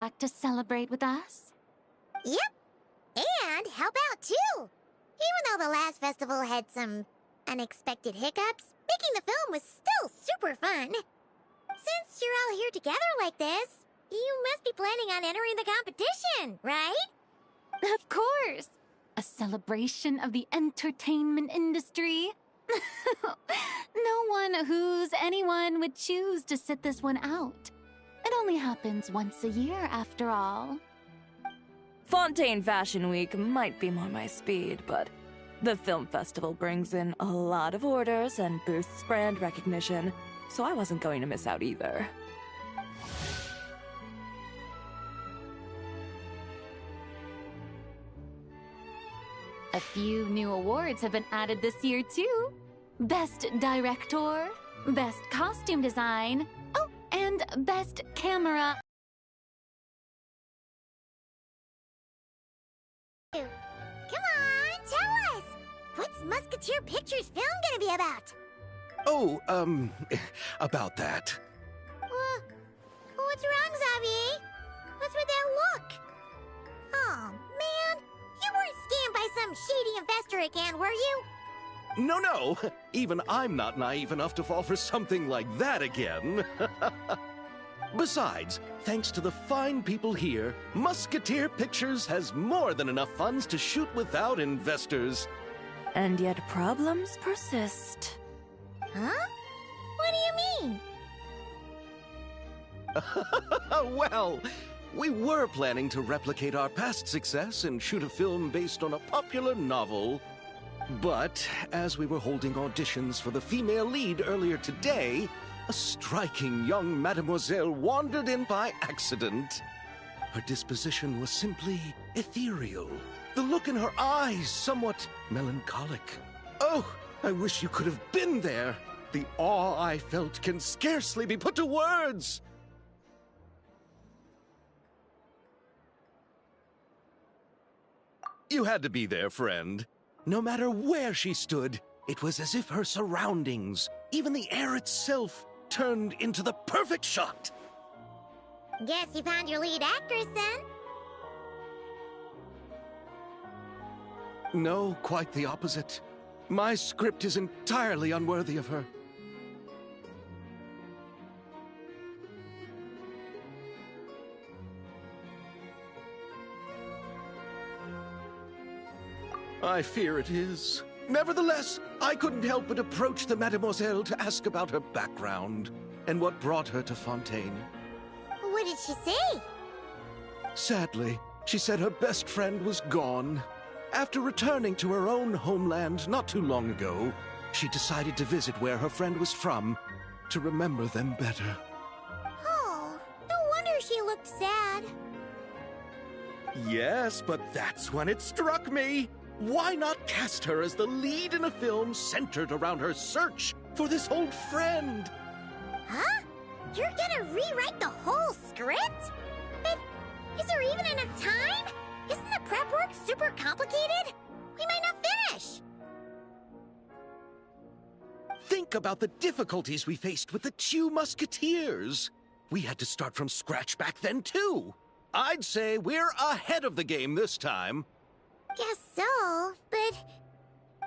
back to celebrate with us? Yep. And help out too. Even though the last festival had some unexpected hiccups, making the film was still super fun. Since you're all here together like this, you must be planning on entering the competition, right? Of course! A celebration of the entertainment industry. No one who's anyone would choose to sit this one out. It only happens once a year, after all. Fontaine Fashion Week might be more my speed, but the film festival brings in a lot of orders and boosts brand recognition, so I wasn't going to miss out either. A few new awards have been added this year, too. Best Director, Best Costume Design, oh, and Best Camera. Come on, tell us! What's Musketeer Pictures film gonna be about? Oh, about that. What's wrong, Xavier? What's with that look? Oh, man. You weren't scammed by some shady investor again, were you? No. Even I'm not naive enough to fall for something like that again. Besides, thanks to the fine people here, Musketeer Pictures has more than enough funds to shoot without investors. And yet problems persist. Huh? What do you mean? Well, we were planning to replicate our past success and shoot a film based on a popular novel. But as we were holding auditions for the female lead earlier today, a striking young mademoiselle wandered in by accident. Her disposition was simply ethereal. The look in her eyes somewhat melancholic. Oh, I wish you could have been there. The awe I felt can scarcely be put to words. You had to be there, friend. No matter where she stood, it was as if her surroundings, even the air itself, turned into the perfect shot. Guess you found your lead actress, then? No, quite the opposite. My script is entirely unworthy of her. I fear it is. Nevertheless, I couldn't help but approach the mademoiselle to ask about her background and what brought her to Fontaine. What did she say? Sadly, she said her best friend was gone. After returning to her own homeland not too long ago, she decided to visit where her friend was from to remember them better. Oh, no wonder she looked sad. Yes, but that's when it struck me. Why not cast her as the lead in a film centered around her search for this old friend? Huh? You're gonna rewrite the whole script? But is there even enough time? Isn't the prep work super complicated? We might not finish. Think about the difficulties we faced with the two Musketeers. We had to start from scratch back then, too. I'd say we're ahead of the game this time. Guess so, but...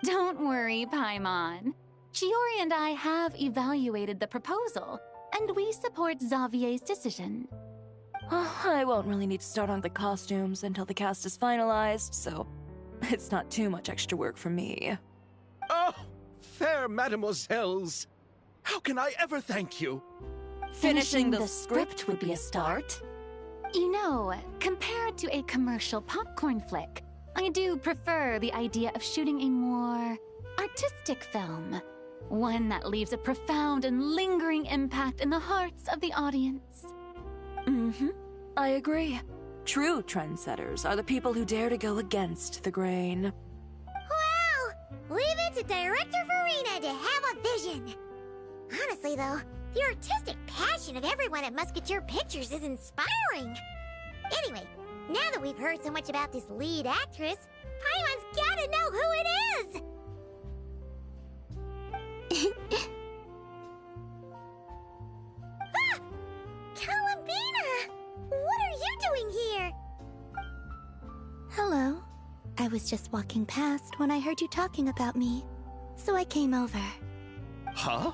Don't worry, Paimon. Chiori and I have evaluated the proposal, and we support Xavier's decision. I won't really need to start on the costumes until the cast is finalized, so it's not too much extra work for me. Oh, fair mademoiselles. How can I ever thank you? Finishing the script would be a start. You know, compared to a commercial popcorn flick, I do prefer the idea of shooting a more artistic film. One that leaves a profound and lingering impact in the hearts of the audience. I agree. True trendsetters are the people who dare to go against the grain. Wow! Leave it to Director Farina to have a vision. Honestly, though, the artistic passion of everyone at Musketeer Pictures is inspiring. Anyway, now that we've heard so much about this lead actress, Paimon's gotta know who it is! Ah! Columbina! What are you was just walking past when I heard you talking about me, so I came over. Huh?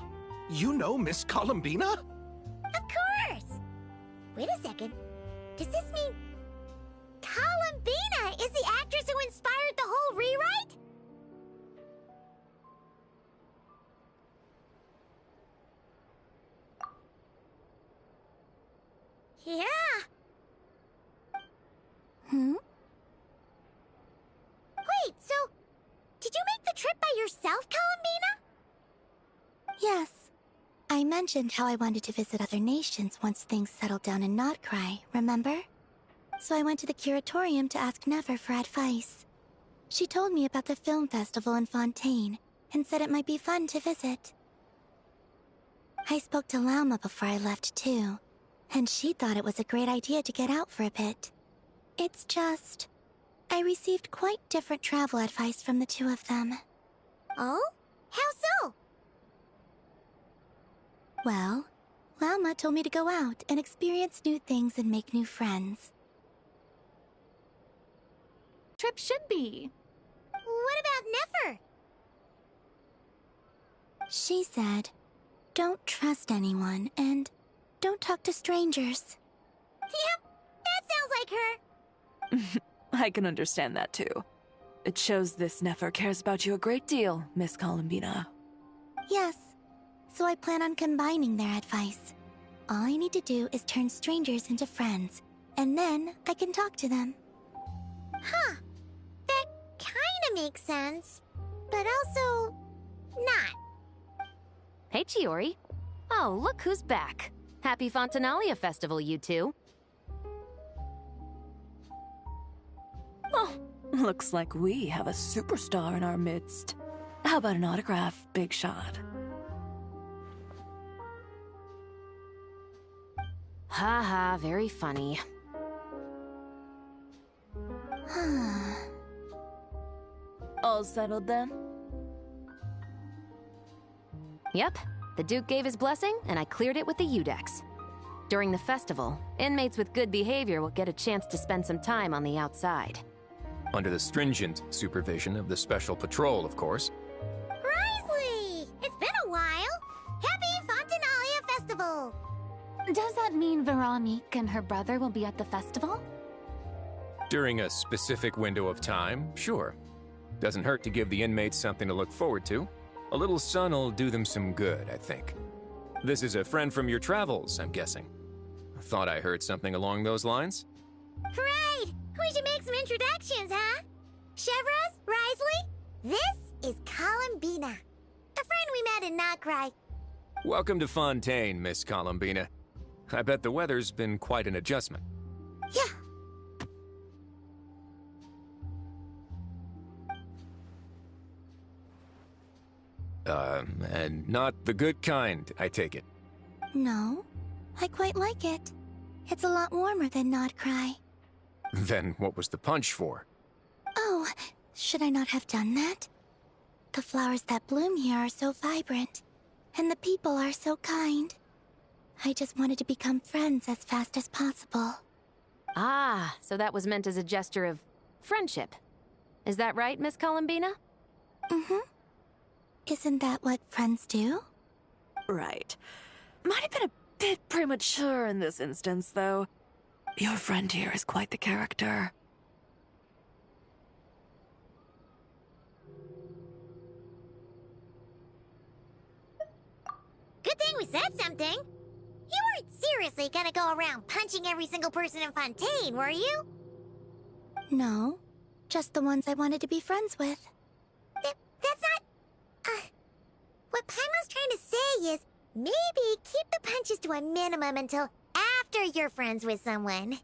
You know Miss Columbina? Of course! Wait a second. Does this mean Columbina is the actress who inspired the whole rewrite? Yeah. Wait, so did you make the trip by yourself, Columbina? Yes. I mentioned how I wanted to visit other nations once things settled down in Notcry, remember? So I went to the curatorium to ask Never for advice. She told me about the film festival in Fontaine and said it might be fun to visit. I spoke to Lauma before I left too, and she thought it was a great idea to get out for a bit. It's just, I received quite different travel advice from the two of them. Oh? How so? Well, Lauma told me to go out and experience new things and make new friends. Trip should be. What about Nefer? She said, don't trust anyone and don't talk to strangers. Yep, that sounds like her. I can understand that too. It shows this Nefer cares about you a great deal, Miss Columbina. Yes, so I plan on combining their advice. All I need to do is turn strangers into friends, and then I can talk to them. Huh. That kinda makes sense, but also not. Hey, Chiori. Oh, look who's back. Happy Fontanalia Festival, you two. Oh, looks like we have a superstar in our midst. How about an autograph, Big Shot? Haha, very funny. All settled then? Yep, the Duke gave his blessing, and I cleared it with the Udex. During the festival, inmates with good behavior will get a chance to spend some time on the outside. Under the stringent supervision of the Special Patrol, of course. Risley! It's been a while! Happy Fontanalia Festival! Does that mean Veronique and her brother will be at the festival? During a specific window of time, sure. Doesn't hurt to give the inmates something to look forward to. A little sun'll do them some good, I think. This is a friend from your travels, I'm guessing. Thought I heard something along those lines? Right! We should make some introductions, huh? Chevros, Risley, this is Columbina. A friend we met in Notcry. Welcome to Fontaine, Miss Columbina. I bet the weather's been quite an adjustment. Yeah. And not the good kind, I take it. No, I quite like it. It's a lot warmer than Notcry. Then what was the punch for? Oh, should I not have done that? The flowers that bloom here are so vibrant, and the people are so kind. I just wanted to become friends as fast as possible. Ah, so that was meant as a gesture of friendship. Is that right, Miss Columbina? Mm-hmm. Isn't that what friends do? Right. Might have been a bit premature in this instance, though. Your friend here is quite the character. Good thing we said something. You weren't seriously gonna go around punching every single person in Fontaine, were you? No, just the ones I wanted to be friends with. That's not... what Paimon's trying to say is, maybe keep the punches to a minimum until after you're friends with someone.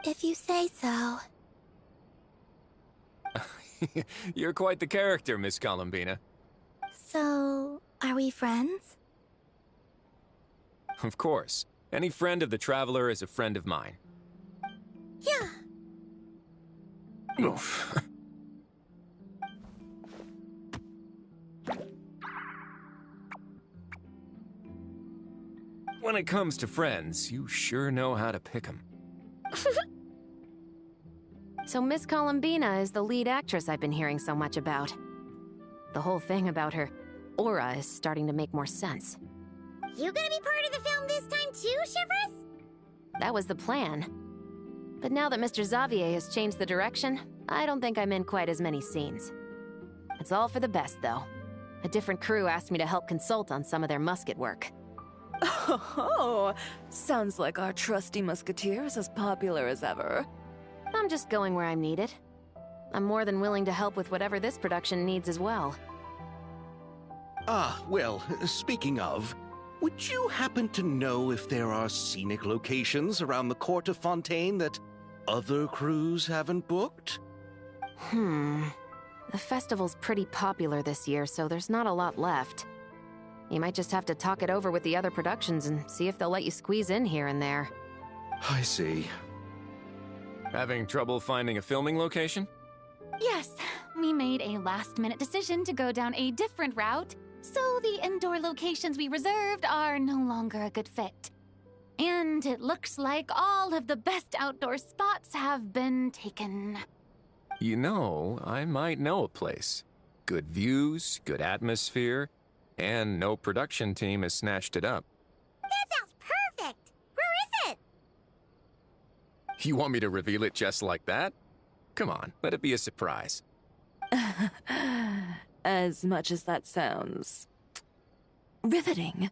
If you say so. You're quite the character, Miss Columbina. So, are we friends? Of course. Any friend of the Traveler is a friend of mine. Yeah. Oof. When it comes to friends, you sure know how to pick 'em. So Miss Columbina is the lead actress I've been hearing so much about. The whole thing about her aura is starting to make more sense. You gonna be part of the film this time too, Shivers? That was the plan. But now that Mr. Xavier has changed the direction, I don't think I'm in quite as many scenes. It's all for the best, though. A different crew asked me to help consult on some of their musket work. Oh, sounds like our trusty musketeer is as popular as ever. I'm just going where I'm needed. I'm more than willing to help with whatever this production needs as well. Ah, well, speaking of, would you happen to know if there are scenic locations around the court of Fontaine that other crews haven't booked? The festival's pretty popular this year, so there's not a lot left. You might just have to talk it over with the other productions and see if they'll let you squeeze in here and there. I see. Having trouble finding a filming location? Yes, we made a last-minute decision to go down a different route, so the indoor locations we reserved are no longer a good fit. And it looks like all of the best outdoor spots have been taken. You know, I might know a place. Good views, good atmosphere, and no production team has snatched it up. That sounds perfect! Where is it? You want me to reveal it just like that? Come on, let it be a surprise. As much as that sounds riveting,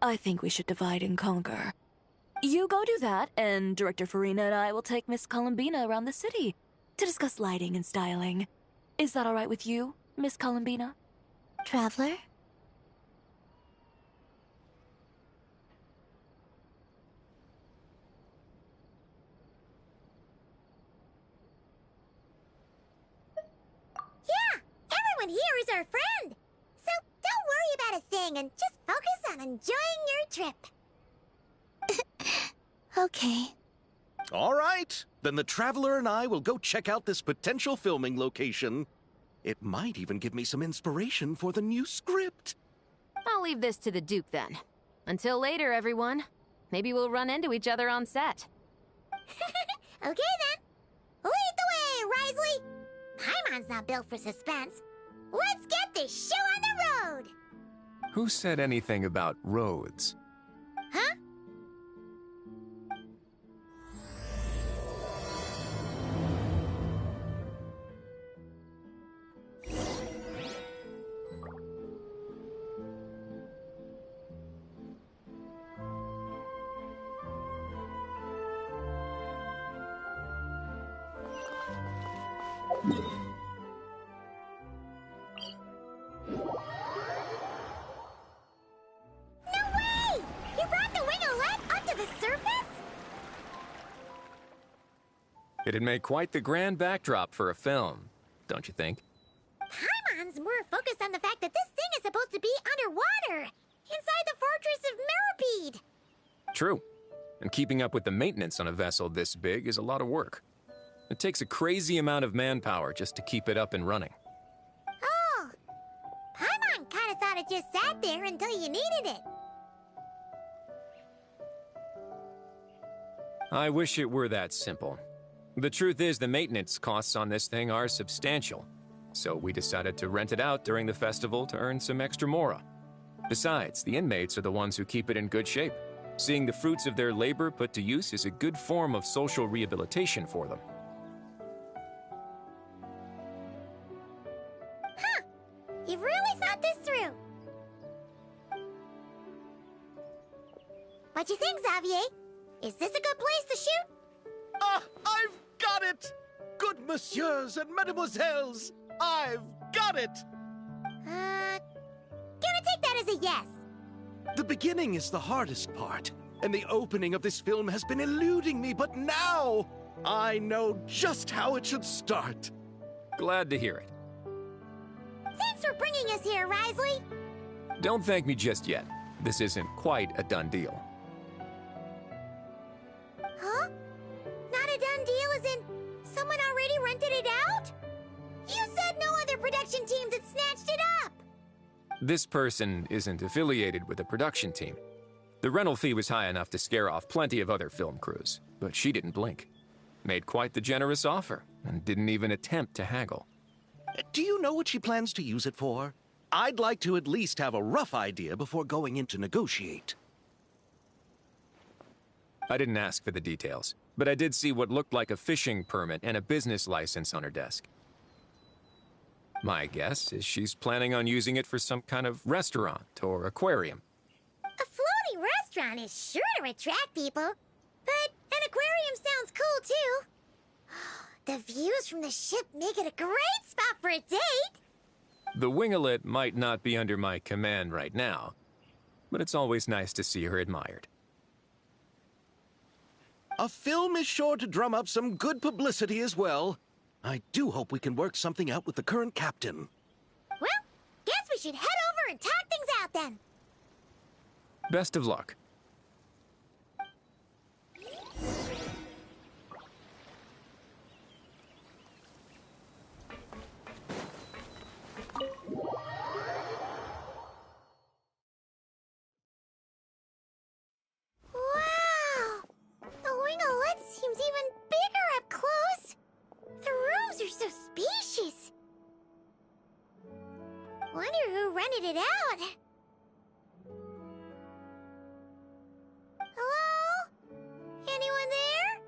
I think we should divide and conquer. You go do that, and Director Farina and I will take Miss Columbina around the city to discuss lighting and styling. Is that all right with you, Miss Columbina? Traveler? Yeah, everyone here is our friend. So don't worry about a thing and just focus on enjoying your trip. Okay. All right, then the Traveler and I will go check out this potential filming location. It might even give me some inspiration for the new script. I'll leave this to the Duke then. Until later, everyone. Maybe we'll run into each other on set. Okay then. Lead the way, Risley. Paimon's not built for suspense. Let's get this show on the road. Who said anything about roads? Huh? It'd make quite the grand backdrop for a film, don't you think? Paimon's more focused on the fact that this thing is supposed to be underwater, inside the fortress of Mirrapede. True. And keeping up with the maintenance on a vessel this big is a lot of work. It takes a crazy amount of manpower just to keep it up and running. Oh, Paimon kind of thought it just sat there until you needed it. I wish it were that simple. The truth is, the maintenance costs on this thing are substantial, so we decided to rent it out during the festival to earn some extra mora. Besides, the inmates are the ones who keep it in good shape. Seeing the fruits of their labor put to use is a good form of social rehabilitation for them. Huh, you've really thought this through. What you think, Xavier? Is this a good place to shoot? Ah, I've got it! Good messieurs and mademoiselles, I've got it! Gonna take that as a yes. The beginning is the hardest part, and the opening of this film has been eluding me, but now I know just how it should start. Glad to hear it. Thanks for bringing us here, Risley. Don't thank me just yet. This isn't quite a done deal. Huh? Not a done deal as in someone already rented it out? You said no other production teams had snatched it up! This person isn't affiliated with a production team. The rental fee was high enough to scare off plenty of other film crews, but she didn't blink. Made quite the generous offer. and didn't even attempt to haggle. Do you know what she plans to use it for? I'd like to at least have a rough idea before going in to negotiate. I didn't ask for the details, but I did see what looked like a fishing permit and a business license on her desk. My guess is she's planning on using it for some kind of restaurant or aquarium. A floating restaurant is sure to attract people, but an aquarium sounds cool too. The views from the ship make it a great spot for a date. The winglet might not be under my command right now, but it's always nice to see her admired. A film is sure to drum up some good publicity as well. I do hope we can work something out with the current captain. Well, guess we should head over and talk things out then. Best of luck. Wow! The winglet seems even bigger up close. The rooms are so spacious. Wonder who rented it out. Hello? Anyone there?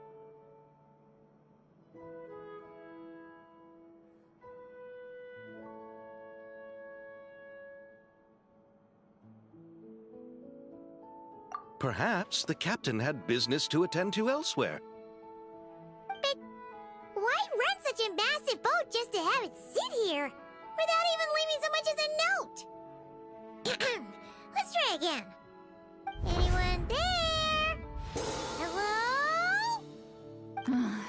Perhaps the captain had business to attend to elsewhere. But why rent such a massive boat just to have it sit here, without even leaving so much as a note? Let's try again. Anyone there? Hello?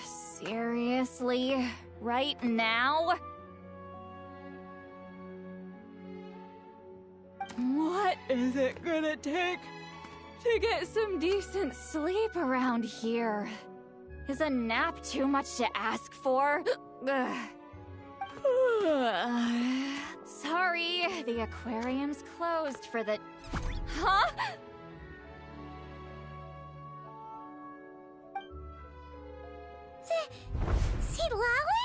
Seriously? Right now? What is it gonna take to get some decent sleep around here? Is a nap too much to ask for? Sorry, the aquarium's closed for the... Huh? See Lolly?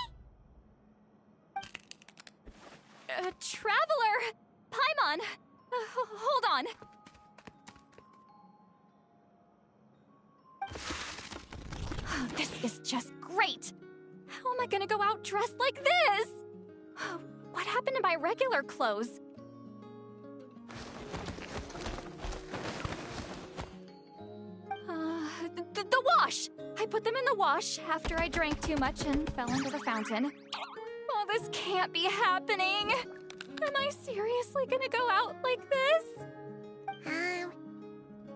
Traveler! Paimon! Hold on. Oh, this is just great! How am I gonna go out dressed like this? What happened to my regular clothes? The wash! I put them in the wash after I drank too much and fell into the fountain. Oh, this can't be happening! Am I seriously gonna go out like this?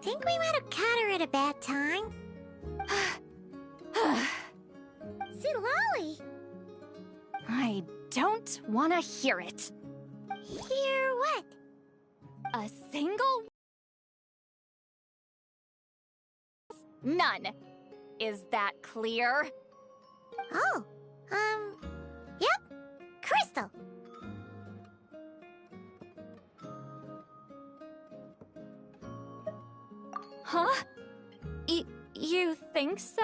Think we might have caught her at a bad time. See Lolly? I don't want to hear it. Hear what? A single... None. Is that clear? Oh, yep. Crystal. Huh? You think so?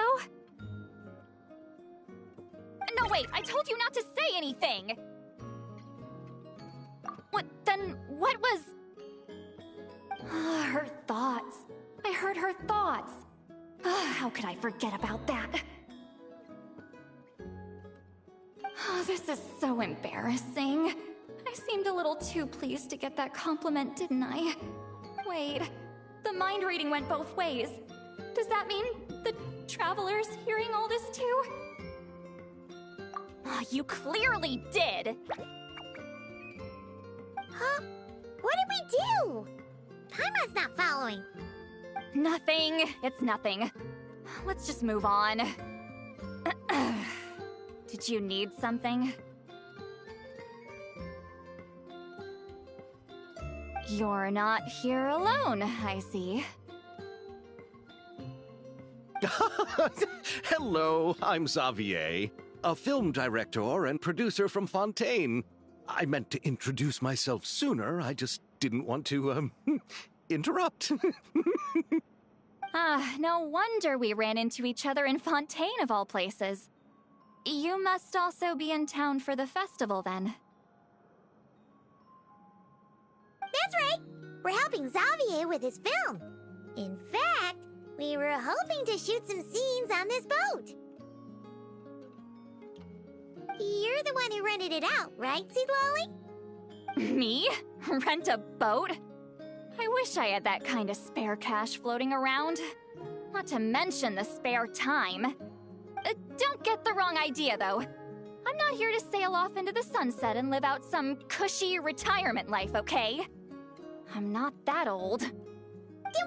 No, wait, I told you not to say anything! What was... Her thoughts. I heard her thoughts. How could I forget about that? Oh, this is so embarrassing. I seemed a little too pleased to get that compliment, didn't I? Wait, the mind reading went both ways. Does that mean the Traveler's hearing all this too? Oh, you clearly did! Huh? What did we do? Paimon's not following. Nothing. It's nothing. Let's just move on. Did you need something? You're not here alone, I see. Hello, I'm Xavier, a film director and producer from Fontaine. I meant to introduce myself sooner, I just didn't want to, interrupt. No wonder we ran into each other in Fontaine of all places. You must also be in town for the festival, then. That's right! We're helping Xavier with his film. In fact, we were hoping to shoot some scenes on this boat. You're the one who rented it out, right, Seed Lolly? Me? Rent a boat? I wish I had that kind of spare cash floating around. Not to mention the spare time. Don't get the wrong idea, though. I'm not here to sail off into the sunset and live out some cushy retirement life, okay? I'm not that old. Then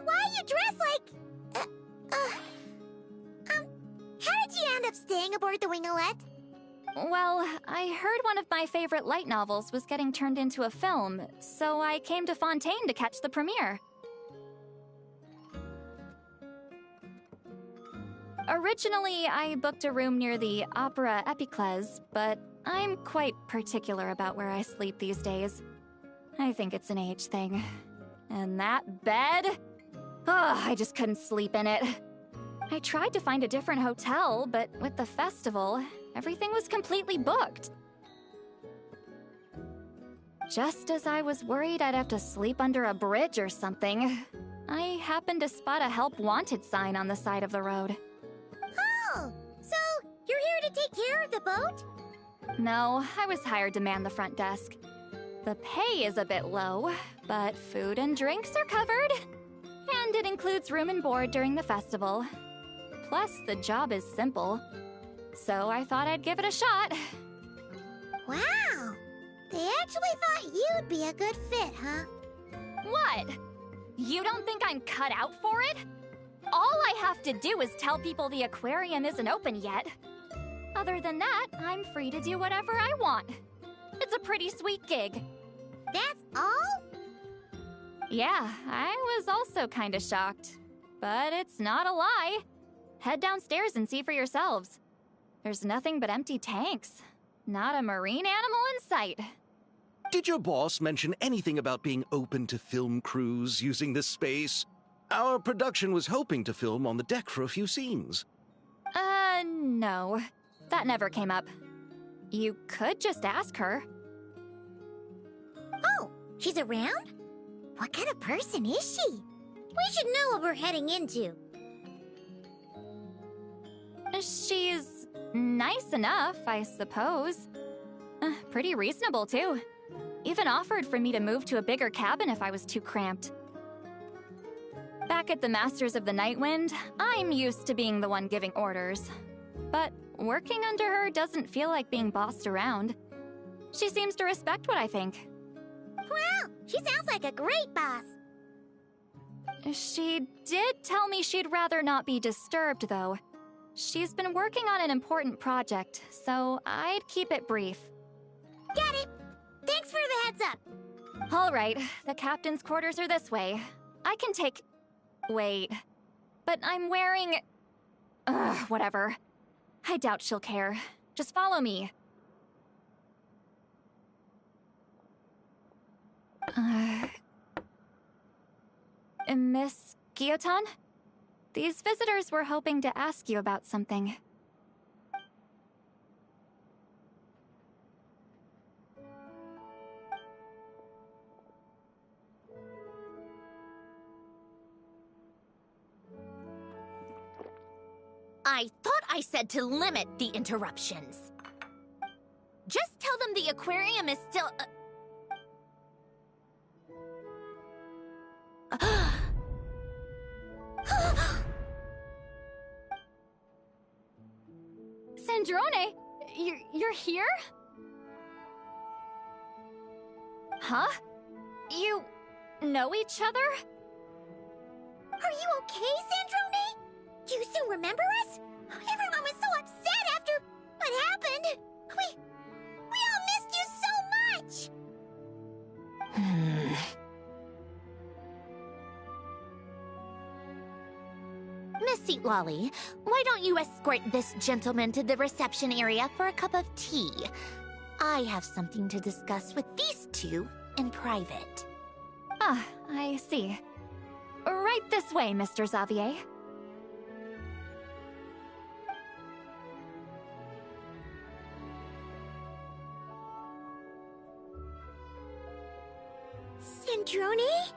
why you dress like... how did you end up staying aboard the Winglet? Well, I heard one of my favorite light novels was getting turned into a film, so I came to Fontaine to catch the premiere. Originally, I booked a room near the Opera Epiclese, but I'm quite particular about where I sleep these days. I think it's an age thing. And that bed? Oh, I just couldn't sleep in it. I tried to find a different hotel, but with the festival, everything was completely booked. Just as I was worried I'd have to sleep under a bridge or something, I happened to spot a help wanted sign on the side of the road. Oh, so you're here to take care of the boat? No, I was hired to man the front desk. The pay is a bit low, but food and drinks are covered. And it includes room and board during the festival. Plus, the job is simple. So I thought I'd give it a shot. Wow! They actually thought you'd be a good fit, huh? What? You don't think I'm cut out for it? All I have to do is tell people the aquarium isn't open yet. Other than that, I'm free to do whatever I want. It's a pretty sweet gig. That's all? Yeah, I was also kinda shocked. But it's not a lie. Head downstairs and see for yourselves. There's nothing but empty tanks. Not a marine animal in sight. Did your boss mention anything about being open to film crews using this space? Our production was hoping to film on the deck for a few scenes. No. That never came up. You could just ask her. Oh, she's around? What kind of person is she? We should know what we're heading into. She's nice enough, I suppose. Pretty reasonable, too. Even offered for me to move to a bigger cabin if I was too cramped. Back at the Masters of the Nightwind, I'm used to being the one giving orders. But working under her doesn't feel like being bossed around. She seems to respect what I think. Wow, she sounds like a great boss. She did tell me she'd rather not be disturbed, though. She's been working on an important project, so I'd keep it brief. Got it. Thanks for the heads up. All right, the captain's quarters are this way. I can take... Wait. But I'm wearing... whatever. I doubt she'll care. Just follow me. Miss Guillotin? These visitors were hoping to ask you about something. I thought I said to limit the interruptions. Just tell them the aquarium is still... Sandrone, you're here? Huh? You know each other? Are you okay, Sandrone? Do you still remember us? Everyone was so upset after what happened. We all missed you so much. Miss Seat Lolly, why don't you escort this gentleman to the reception area for a cup of tea? I have something to discuss with these two in private. Ah, I see. Right this way, Mr. Xavier. Ventrone?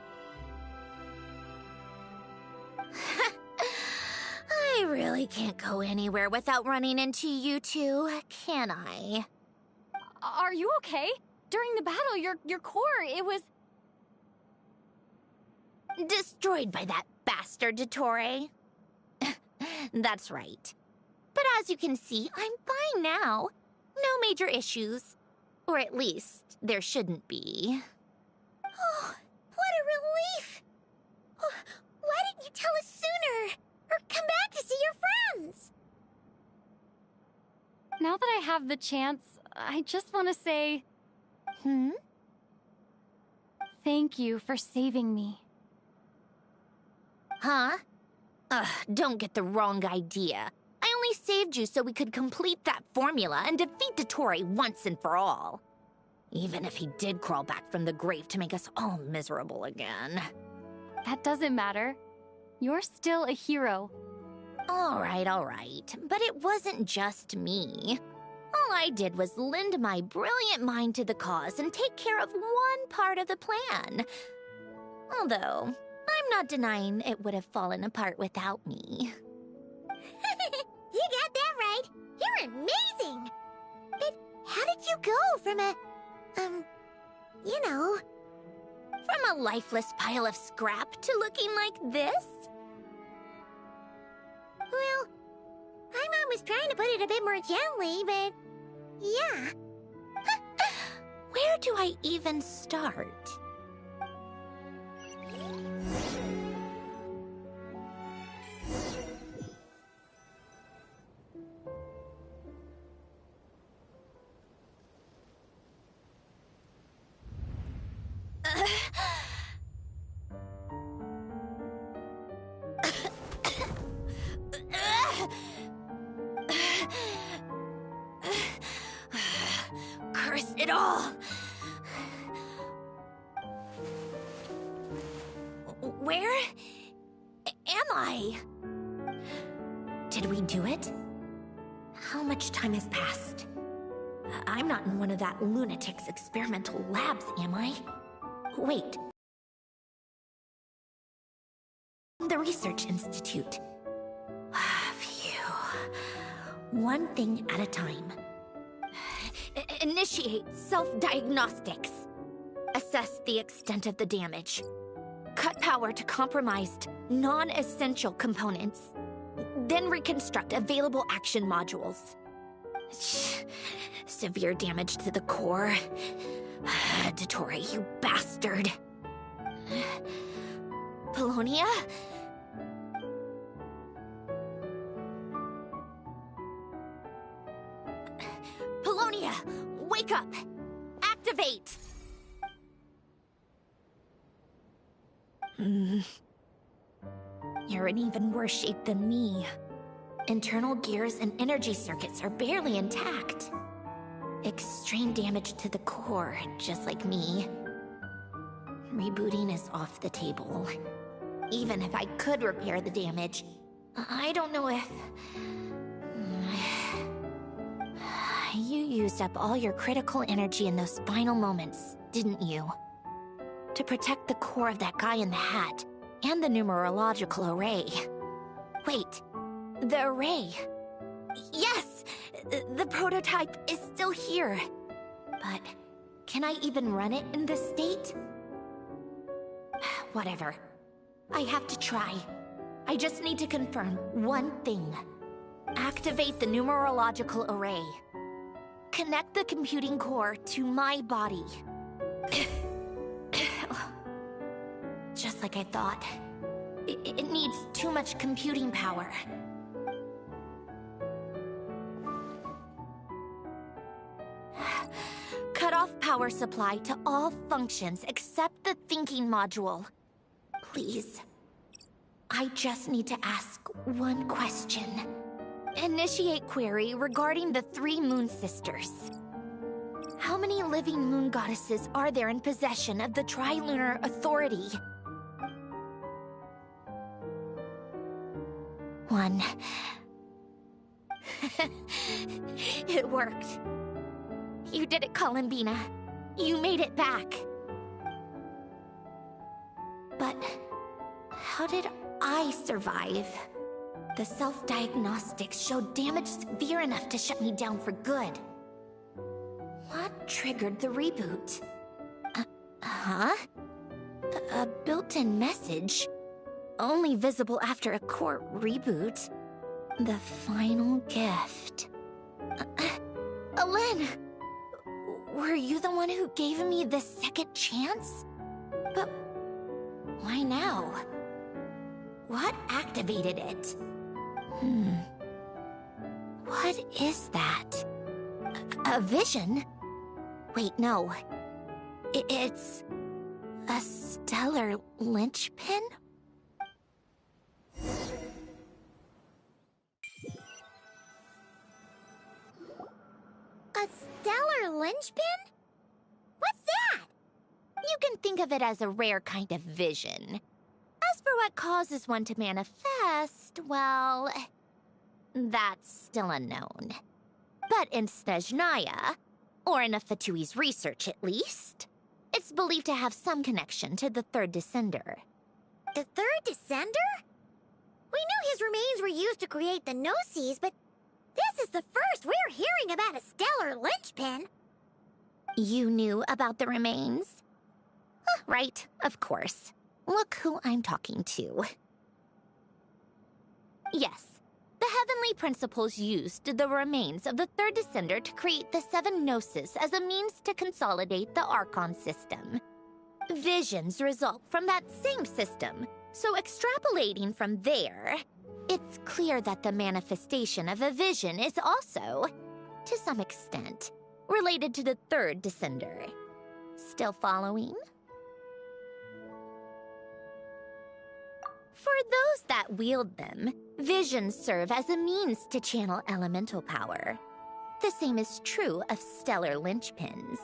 I really can't go anywhere without running into you two, can I? Are you okay? During the battle, your core, it was... Destroyed by that bastard Dottore. That's right. But as you can see, I'm fine now. No major issues. Or at least, there shouldn't be. Oh, what a relief! Oh, why didn't you tell us sooner? Or come back to see your friends? Now that I have the chance, I just want to say... Thank you for saving me. Huh? Ugh, don't get the wrong idea. I only saved you so we could complete that formula and defeat Dottore once and for all. Even if he did crawl back from the grave to make us all miserable again. That doesn't matter. You're still a hero. All right. But it wasn't just me. All I did was lend my brilliant mind to the cause and take care of one part of the plan. Although, I'm not denying it would have fallen apart without me. You got that right. You're amazing. But how did you go from a... you know... From a lifeless pile of scrap to looking like this? Well, my mom was trying to put it a bit more gently, but... yeah. Where do I even start? Curse it all! Where am I? Did we do it? How much time has passed? I'm not in one of that lunatic's experimental labs, am I? Wait. The Research Institute. Phew. One thing at a time. Initiate self-diagnostics. Assess the extent of the damage. Cut power to compromised, non-essential components. Then reconstruct available action modules. Severe damage to the core. Dottore, you bastard. Polonia? Polonia, wake up! Activate! You're in even worse shape than me. Internal gears and energy circuits are barely intact. Extreme damage to the core, just like me. Rebooting is off the table. Even if I could repair the damage, I don't know if... You used up all your critical energy in those final moments, didn't you? To protect the core of that guy in the hat, and the numerological array. Wait, the array. Yes! The prototype is still here. But can I even run it in this state? Whatever. I have to try. I just need to confirm one thing. Activate the numerological array. Connect the computing core to my body. Just like I thought. It needs too much computing power. Cut off power supply to all functions except the thinking module. Please. I just need to ask one question. Initiate query regarding the 3 Moon Sisters. How many living moon goddesses are there in possession of the Trilunar Authority? 1. It worked. You did it, Columbina. You made it back. But how did I survive? The self-diagnostics showed damage severe enough to shut me down for good. What triggered the reboot? Huh? A built-in message? Only visible after a core reboot. The final gift. Alen! Were you the one who gave me this second chance? But why now? What activated it? What is that? A vision? Wait, no. It's a stellar linchpin? A stellar linchpin? What's that? You can think of it as a rare kind of vision. As for what causes one to manifest, well, that's still unknown. But in Snezhnaya, or in Afatui's research at least, it's believed to have some connection to the third descender. The third descender? We knew his remains were used to create the Gnosis, but this is the first we're hearing about a stellar linchpin. You knew about the remains? Right, of course. Look who I'm talking to. Yes, the Heavenly Principles used the remains of the third descender to create the seven Gnosis as a means to consolidate the Archon system. Visions result from that same system, so extrapolating from there, it's clear that the manifestation of a vision is also, to some extent, related to the third descender. Still following? For those that wield them, visions serve as a means to channel elemental power. The same is true of stellar linchpins.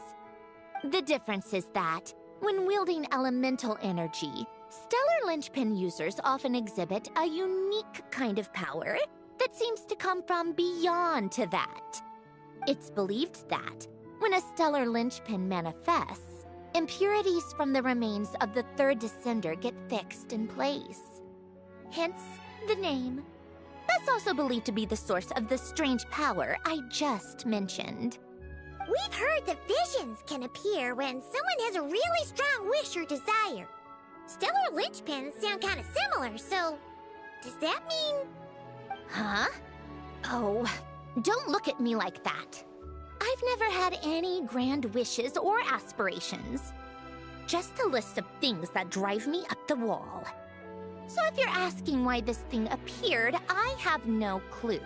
The difference is that, when wielding elemental energy, stellar linchpin users often exhibit a unique kind of power that seems to come from beyond to that. It's believed that, when a stellar linchpin manifests, impurities from the remains of the third descender get fixed in place. Hence, the name. That's also believed to be the source of the strange power I just mentioned. We've heard that visions can appear when someone has a really strong wish or desire. Stellar linchpins sound kind of similar, so does that mean... Huh? Oh, don't look at me like that. I've never had any grand wishes or aspirations. Just a list of things that drive me up the wall. So if you're asking why this thing appeared, I have no clue.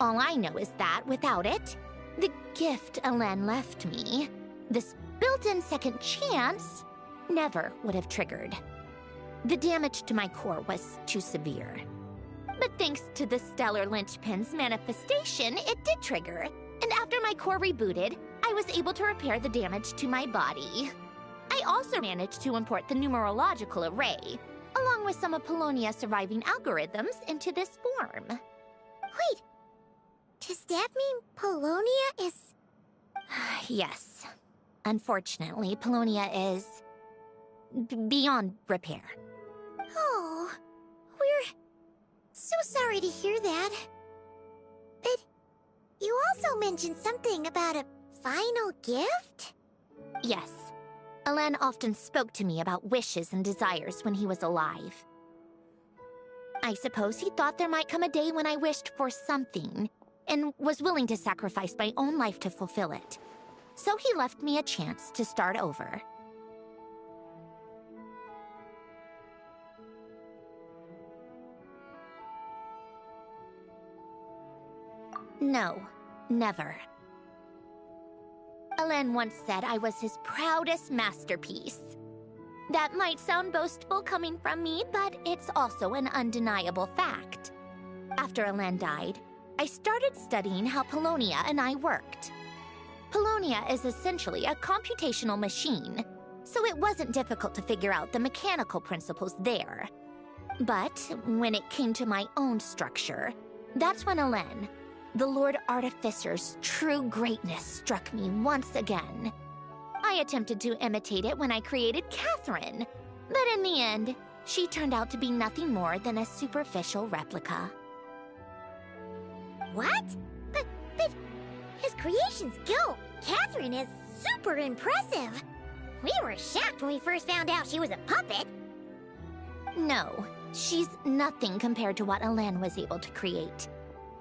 All I know is that without it, the gift Alen left me, this built-in second chance, never would have triggered. The damage to my core was too severe. But thanks to the stellar linchpin's manifestation, it did trigger. And after my core rebooted, I was able to repair the damage to my body. I also managed to import the numerological array, along with some of Polonia's surviving algorithms, into this form. Wait, does that mean Polonia is... Yes. Unfortunately, Polonia is... beyond repair. Oh, we're so sorry to hear that. But you also mentioned something about a final gift? Yes. Alen often spoke to me about wishes and desires when he was alive. I suppose he thought there might come a day when I wished for something, and was willing to sacrifice my own life to fulfill it. So he left me a chance to start over. No, never. Alen once said I was his proudest masterpiece. That might sound boastful coming from me, but it's also an undeniable fact. After Alen died, I started studying how Polonia and I worked. Polonia is essentially a computational machine, so it wasn't difficult to figure out the mechanical principles there. But when it came to my own structure, that's when Alen, the Lord Artificer's true greatness, struck me once again. I attempted to imitate it when I created Catherine, But in the end, she turned out to be nothing more than a superficial replica. What? But his creation skill, Catherine, is super impressive. We were shocked when we first found out she was a puppet. No, she's nothing compared to what Elen was able to create.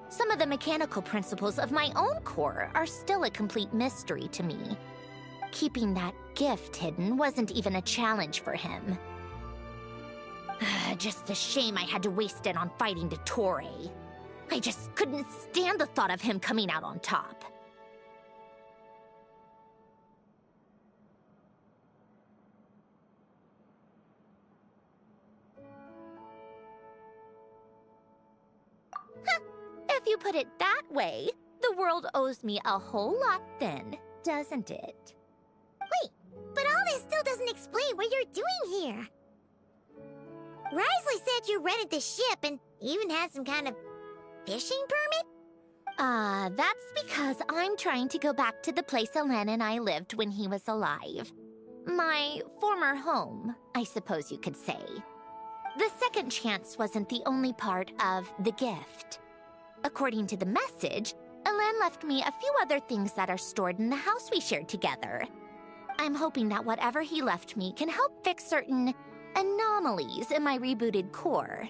Some of the mechanical principles of my own core are still a complete mystery to me. Keeping that gift hidden wasn't even a challenge for him. Just a shame I had to waste it on fighting Dottore. I just couldn't stand the thought of him coming out on top. If you put it that way, the world owes me a whole lot then, doesn't it? Wait, but all this still doesn't explain what you're doing here. Risley said you rented the ship and even had some kind of fishing permit? That's because I'm trying to go back to the place Elen and I lived when he was alive. My former home, I suppose you could say. The second chance wasn't the only part of the gift. According to the message, Elen left me a few other things that are stored in the house we shared together. I'm hoping that whatever he left me can help fix certain anomalies in my rebooted core.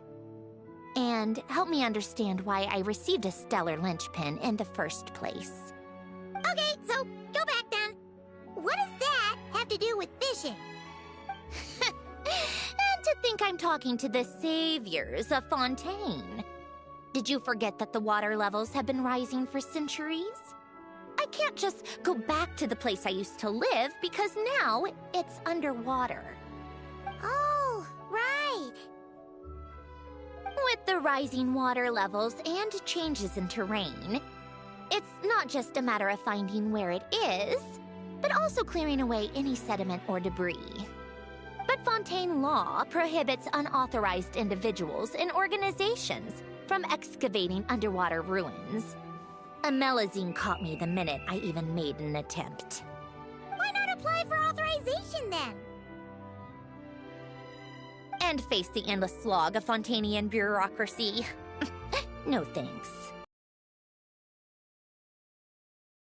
And help me understand why I received a stellar linchpin in the first place. Okay, so go back then. What does that have to do with fishing? And to think I'm talking to the saviors of Fontaine. Did you forget that the water levels have been rising for centuries? I can't just go back to the place I used to live because now it's underwater. Oh, right. With the rising water levels and changes in terrain, it's not just a matter of finding where it is, but also clearing away any sediment or debris. But Fontaine law prohibits unauthorized individuals and organizations from excavating underwater ruins. Amelazine caught me the minute I even made an attempt. Why not apply for authorization then? And face the endless slog of Fontainian bureaucracy. No thanks.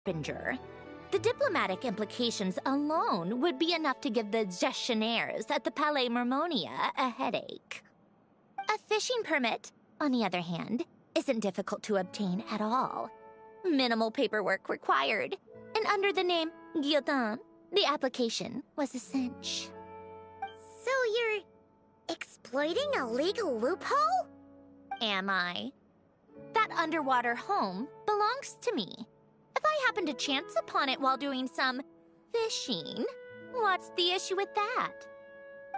Binger. The diplomatic implications alone would be enough to give the gestionnaires at the Palais Mermonia a headache. A fishing permit, on the other hand, isn't difficult to obtain at all. Minimal paperwork required, and under the name Guillotin, the application was a cinch. So you're exploiting a legal loophole? Am I? That underwater home belongs to me. If I happen to chance upon it while doing some fishing, what's the issue with that?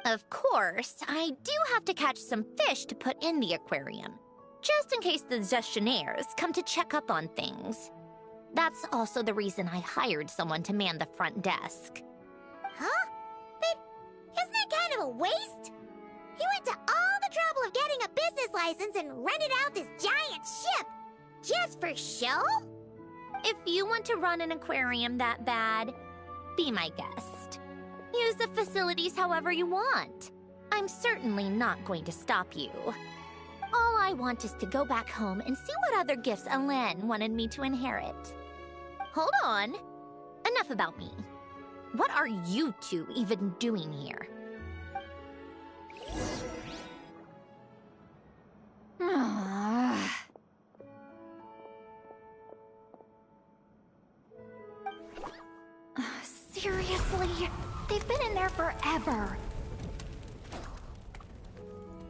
Of course, I do have to catch some fish to put in the aquarium, just in case the gestionnaires come to check up on things. That's also the reason I hired someone to man the front desk. Huh? But isn't that kind of a waste? He went to all the trouble of getting a business license and rented out this giant ship, just for show? If you want to run an aquarium that bad, be my guest. Use the facilities however you want. I'm certainly not going to stop you. All I want is to go back home and see what other gifts Elen wanted me to inherit. Hold on. Enough about me. What are you two even doing here? Seriously? They've been in there forever.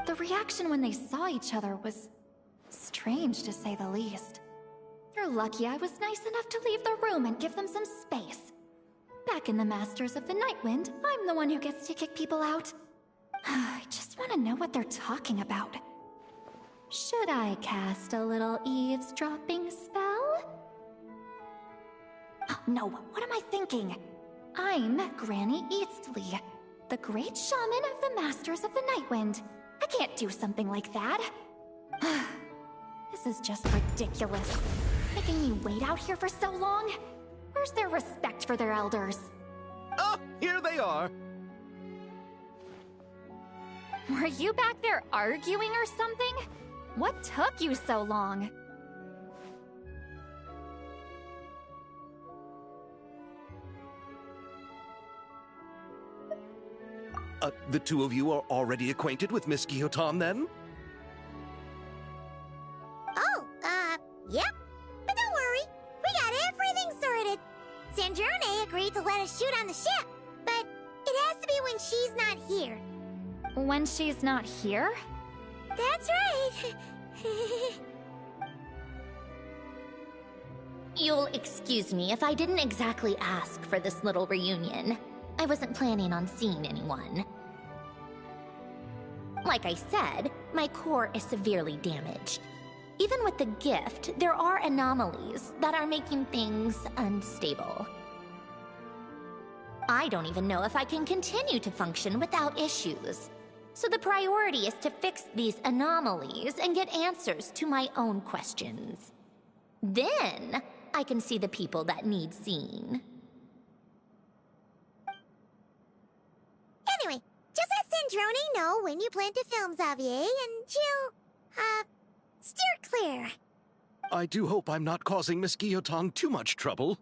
The reaction when they saw each other was strange, to say the least. You're lucky I was nice enough to leave the room and give them some space. Back in the Masters of the Nightwind, I'm the one who gets to kick people out. I just want to know what they're talking about. Should I cast a little eavesdropping spell? Oh, no, what am I thinking? I'm Granny Eastley, the great shaman of the Masters of the Nightwind. I can't do something like that. This is just ridiculous. Making me wait out here for so long? Where's their respect for their elders? Oh, here they are. Were you back there arguing or something? What took you so long? The two of you are already acquainted with Miss Guillotin, then? Oh, yep. But don't worry, we got everything sorted. Sandrone agreed to let us shoot on the ship, but it has to be when she's not here. When she's not here? That's right. You'll excuse me if I didn't exactly ask for this little reunion. I wasn't planning on seeing anyone. Like I said, my core is severely damaged. Even with the gift, there are anomalies that are making things unstable. I don't even know if I can continue to function without issues. So the priority is to fix these anomalies and get answers to my own questions. Then, I can see the people that need seeing. Anyway, just let Sandrone know when you plan to film Xavier, and she'll, steer clear. I do hope I'm not causing Miss Guillotin too much trouble.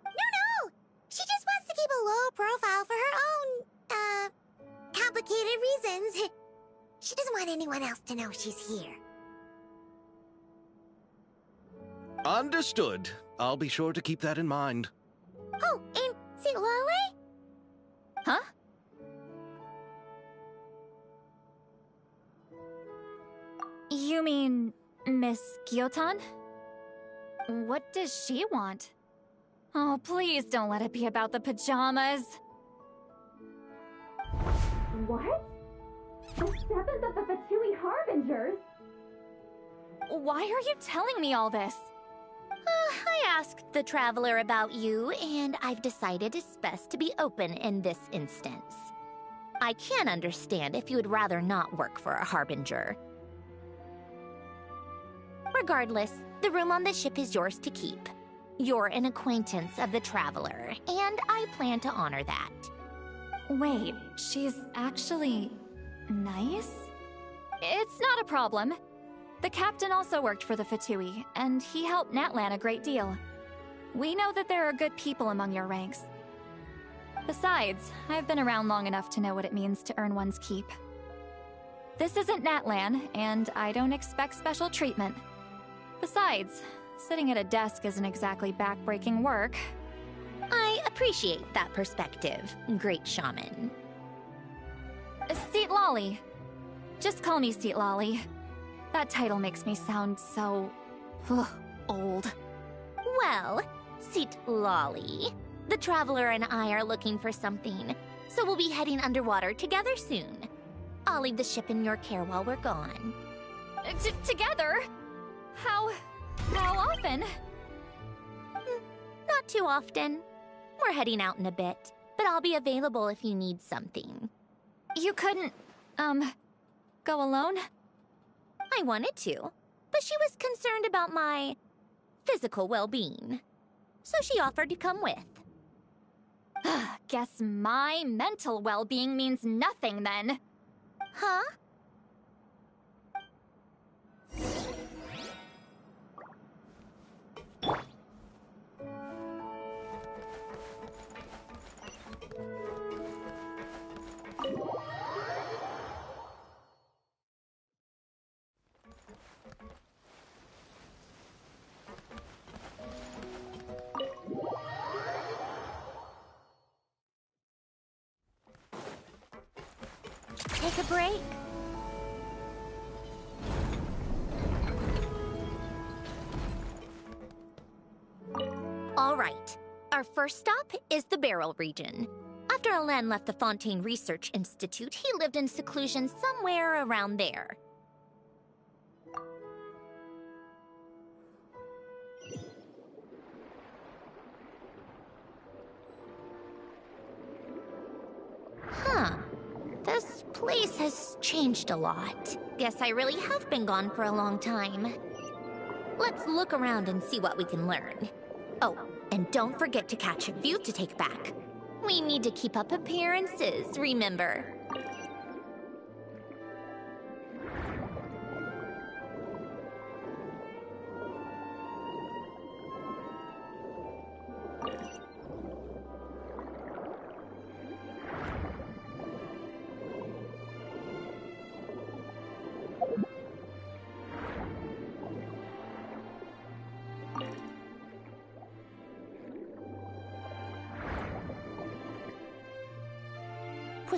No! She just wants to keep a low profile for her own, complicated reasons. She doesn't want anyone else to know she's here. Understood. I'll be sure to keep that in mind. Oh, and St. Lale? Huh? You mean Miss Guillotin? What does she want? Oh, please don't let it be about the pajamas. What? The 7th of the Fatui Harbingers? Why are you telling me all this? I asked the Traveler about you, and I've decided it's best to be open in this instance. I can understand if you would rather not work for a Harbinger. Regardless, the room on the ship is yours to keep. You're an acquaintance of the Traveler, and I plan to honor that. Wait, she's actually nice? It's not a problem. The captain also worked for the Fatui, and he helped Natlan a great deal. We know that there are good people among your ranks. Besides, I've been around long enough to know what it means to earn one's keep. This isn't Natlan, and I don't expect special treatment. Besides, sitting at a desk isn't exactly back-breaking work. I appreciate that perspective, great shaman. Seat Lolly. Just call me Seat Lolly. That title makes me sound so... old. Well, Seat Lolly, the Traveler and I are looking for something, so we'll be heading underwater together soon. I'll leave the ship in your care while we're gone. Together? How often? Not too often. We're heading out in a bit, but I'll be available if you need something. You couldn't, go alone? I wanted to, but she was concerned about my physical well-being, so she offered to come with. Guess my mental well-being means nothing then. Huh? Take a break. All right. Our first stop is the Barrel region. After Alain left the Fontaine Research Institute, he lived in seclusion somewhere around there. Huh. This place has changed a lot. Guess I really have been gone for a long time. Let's look around and see what we can learn. Oh, and don't forget to catch a few to take back. We need to keep up appearances, remember?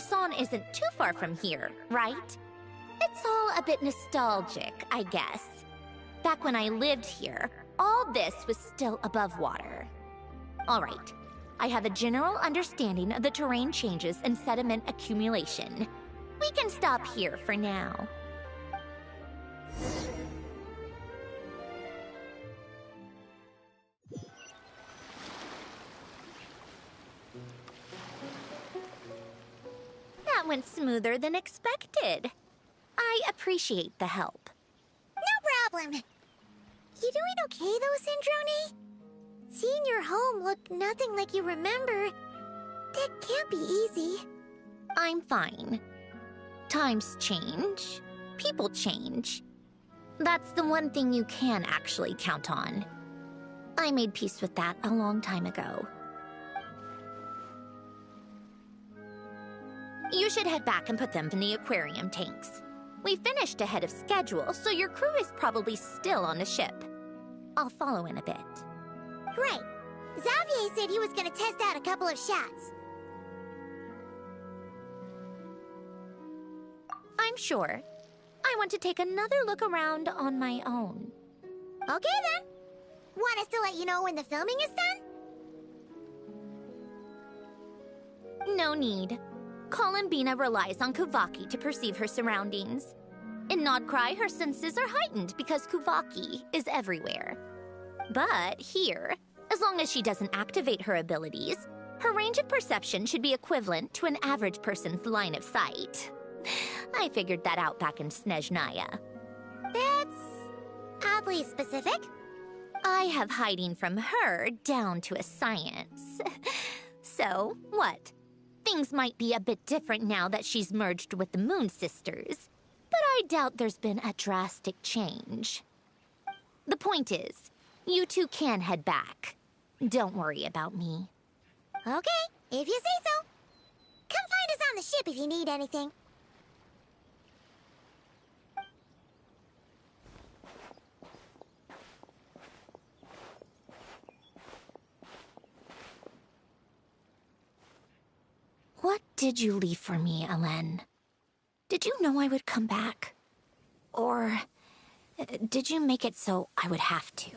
Busan isn't too far from here, right? It's all a bit nostalgic, I guess. Back when I lived here, all this was still above water. All right, I have a general understanding of the terrain changes and sediment accumulation. We can stop here for now. That went smoother than expected. I appreciate the help. No problem. You doing okay though, Syndrome? Seeing your home look nothing like you remember, that can't be easy. I'm fine. Times change. People change. That's the one thing you can actually count on. I made peace with that a long time ago. You should head back and put them in the aquarium tanks. We finished ahead of schedule, so your crew is probably still on the ship. I'll follow in a bit. Right. Xavier said he was gonna test out a couple of shots. I'm sure. I want to take another look around on my own. Okay then. Want us to let you know when the filming is done? No need. Columbina relies on Kuvaki to perceive her surroundings. In Nodcry, her senses are heightened because Kuvaki is everywhere. But here, as long as she doesn't activate her abilities, her range of perception should be equivalent to an average person's line of sight. I figured that out back in Snezhnaya. That's oddly specific. I have hiding from her down to a science. So, what? Things might be a bit different now that she's merged with the Moon Sisters, but I doubt there's been a drastic change. The point is, you two can head back. Don't worry about me. Okay, if you say so. Come find us on the ship if you need anything. What did you leave for me, Alen? Did you know I would come back? Or did you make it so I would have to?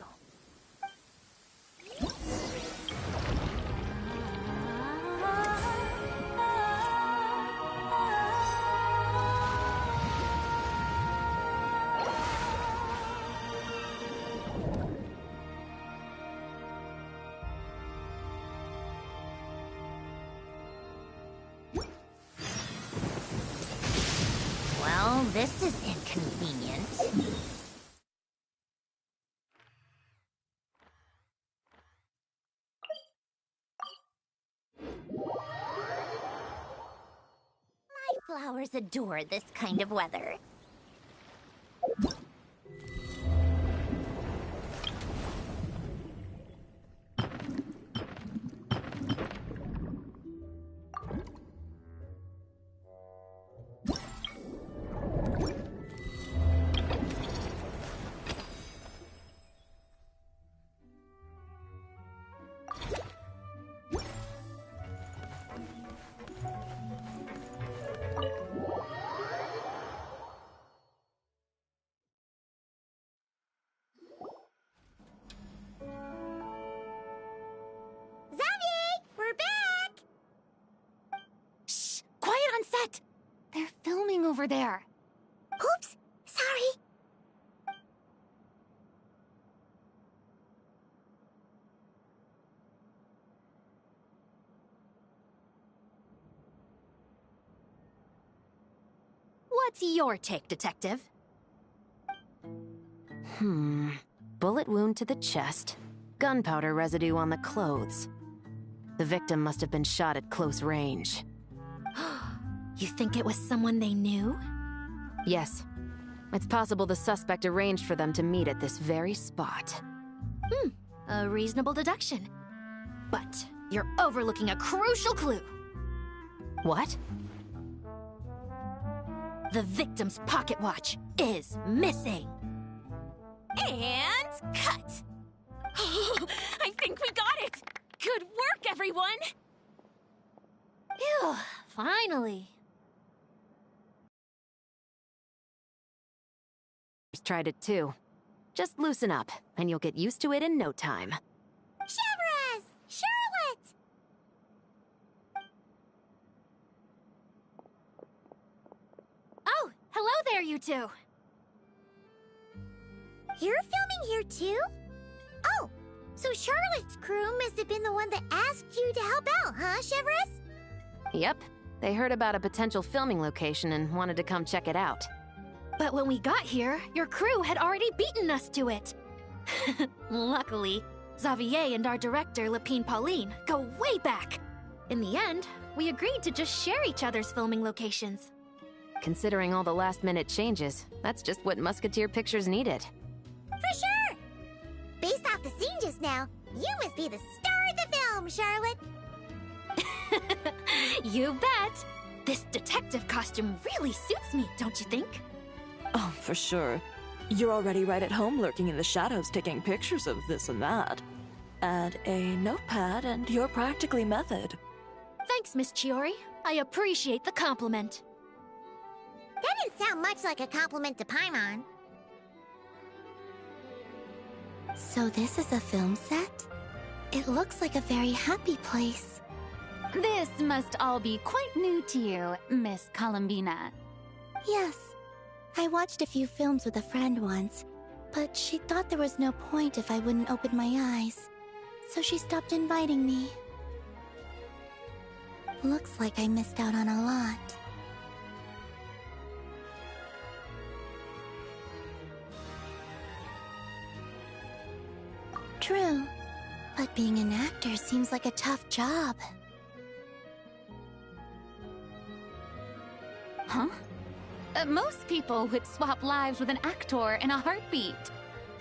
Well, this is inconvenient. My flowers adore this kind of weather. They're filming over there. Oops, sorry. What's your take, Detective? Bullet wound to the chest. Gunpowder residue on the clothes. The victim must have been shot at close range. You think it was someone they knew? Yes. It's possible the suspect arranged for them to meet at this very spot. A reasonable deduction. But you're overlooking a crucial clue. What? The victim's pocket watch is missing. And cut! I think we got it! Good work, everyone! Phew, finally. tried it too. Just loosen up, and you'll get used to it in no time. Severus! Charlotte! Oh, hello there, you two. You're filming here too? Oh, so Charlotte's crew must have been the one that asked you to help out, huh, Severus? Yep. They heard about a potential filming location and wanted to come check it out. But when we got here, your crew had already beaten us to it. Luckily, Xavier and our director, Lapine Pauline, go way back. In the end, we agreed to just share each other's filming locations. Considering all the last-minute changes, that's just what Musketeer Pictures needed. For sure! Based off the scene just now, you must be the star of the film, Charlotte! You bet! This detective costume really suits me, don't you think? Oh, for sure. You're already right at home lurking in the shadows taking pictures of this and that. Add a notepad and you're practically method. Thanks, Miss Chiori. I appreciate the compliment. That didn't sound much like a compliment to Paimon. So this is a film set? It looks like a very happy place. This must all be quite new to you, Miss Columbina. Yes. I watched a few films with a friend once, but she thought there was no point if I wouldn't open my eyes. So she stopped inviting me. Looks like I missed out on a lot. True, but being an actor seems like a tough job. Huh? Most people would swap lives with an actor in a heartbeat.